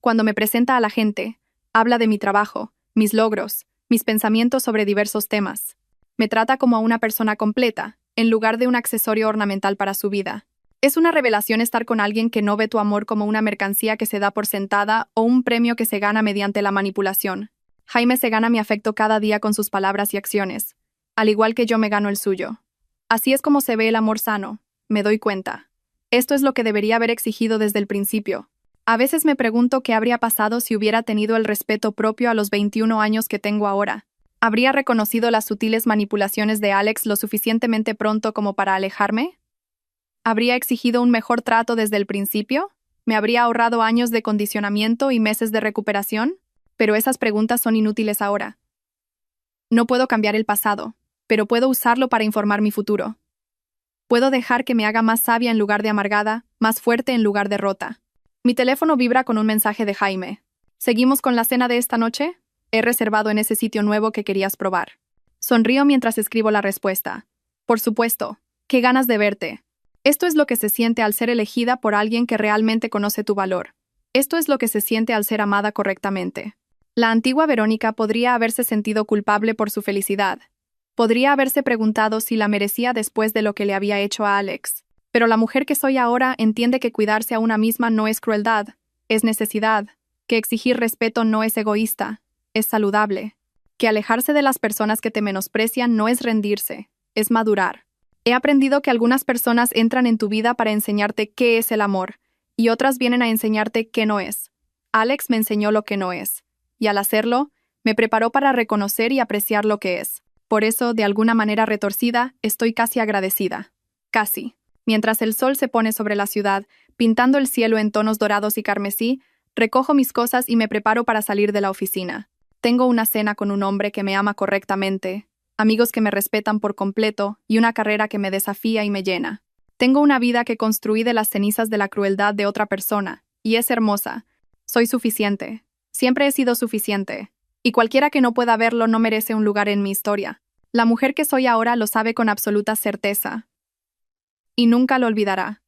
Cuando me presenta a la gente, habla de mi trabajo, mis logros, mis pensamientos sobre diversos temas. Me trata como a una persona completa, en lugar de un accesorio ornamental para su vida. Es una revelación estar con alguien que no ve tu amor como una mercancía que se da por sentada o un premio que se gana mediante la manipulación. Jaime se gana mi afecto cada día con sus palabras y acciones, al igual que yo me gano el suyo. Así es como se ve el amor sano, me doy cuenta. Esto es lo que debería haber exigido desde el principio. A veces me pregunto qué habría pasado si hubiera tenido el respeto propio a los 21 años que tengo ahora. ¿Habría reconocido las sutiles manipulaciones de Alex lo suficientemente pronto como para alejarme? ¿Habría exigido un mejor trato desde el principio? ¿Me habría ahorrado años de condicionamiento y meses de recuperación? Pero esas preguntas son inútiles ahora. No puedo cambiar el pasado, pero puedo usarlo para informar mi futuro. Puedo dejar que me haga más sabia en lugar de amargada, más fuerte en lugar de rota. Mi teléfono vibra con un mensaje de Jaime. ¿Seguimos con la cena de esta noche? He reservado en ese sitio nuevo que querías probar. Sonrío mientras escribo la respuesta. Por supuesto. Qué ganas de verte. Esto es lo que se siente al ser elegida por alguien que realmente conoce tu valor. Esto es lo que se siente al ser amada correctamente. La antigua Verónica podría haberse sentido culpable por su felicidad. Podría haberse preguntado si la merecía después de lo que le había hecho a Alex. Pero la mujer que soy ahora entiende que cuidarse a una misma no es crueldad, es necesidad, que exigir respeto no es egoísta, es saludable, que alejarse de las personas que te menosprecian no es rendirse, es madurar. He aprendido que algunas personas entran en tu vida para enseñarte qué es el amor, y otras vienen a enseñarte qué no es. Alex me enseñó lo que no es, y al hacerlo, me preparó para reconocer y apreciar lo que es. Por eso, de alguna manera retorcida, estoy casi agradecida. Casi. Mientras el sol se pone sobre la ciudad, pintando el cielo en tonos dorados y carmesí, recojo mis cosas y me preparo para salir de la oficina. Tengo una cena con un hombre que me ama correctamente, amigos que me respetan por completo y una carrera que me desafía y me llena. Tengo una vida que construí de las cenizas de la crueldad de otra persona, y es hermosa. Soy suficiente. Siempre he sido suficiente. Y cualquiera que no pueda verlo no merece un lugar en mi historia. La mujer que soy ahora lo sabe con absoluta certeza. Y nunca lo olvidará.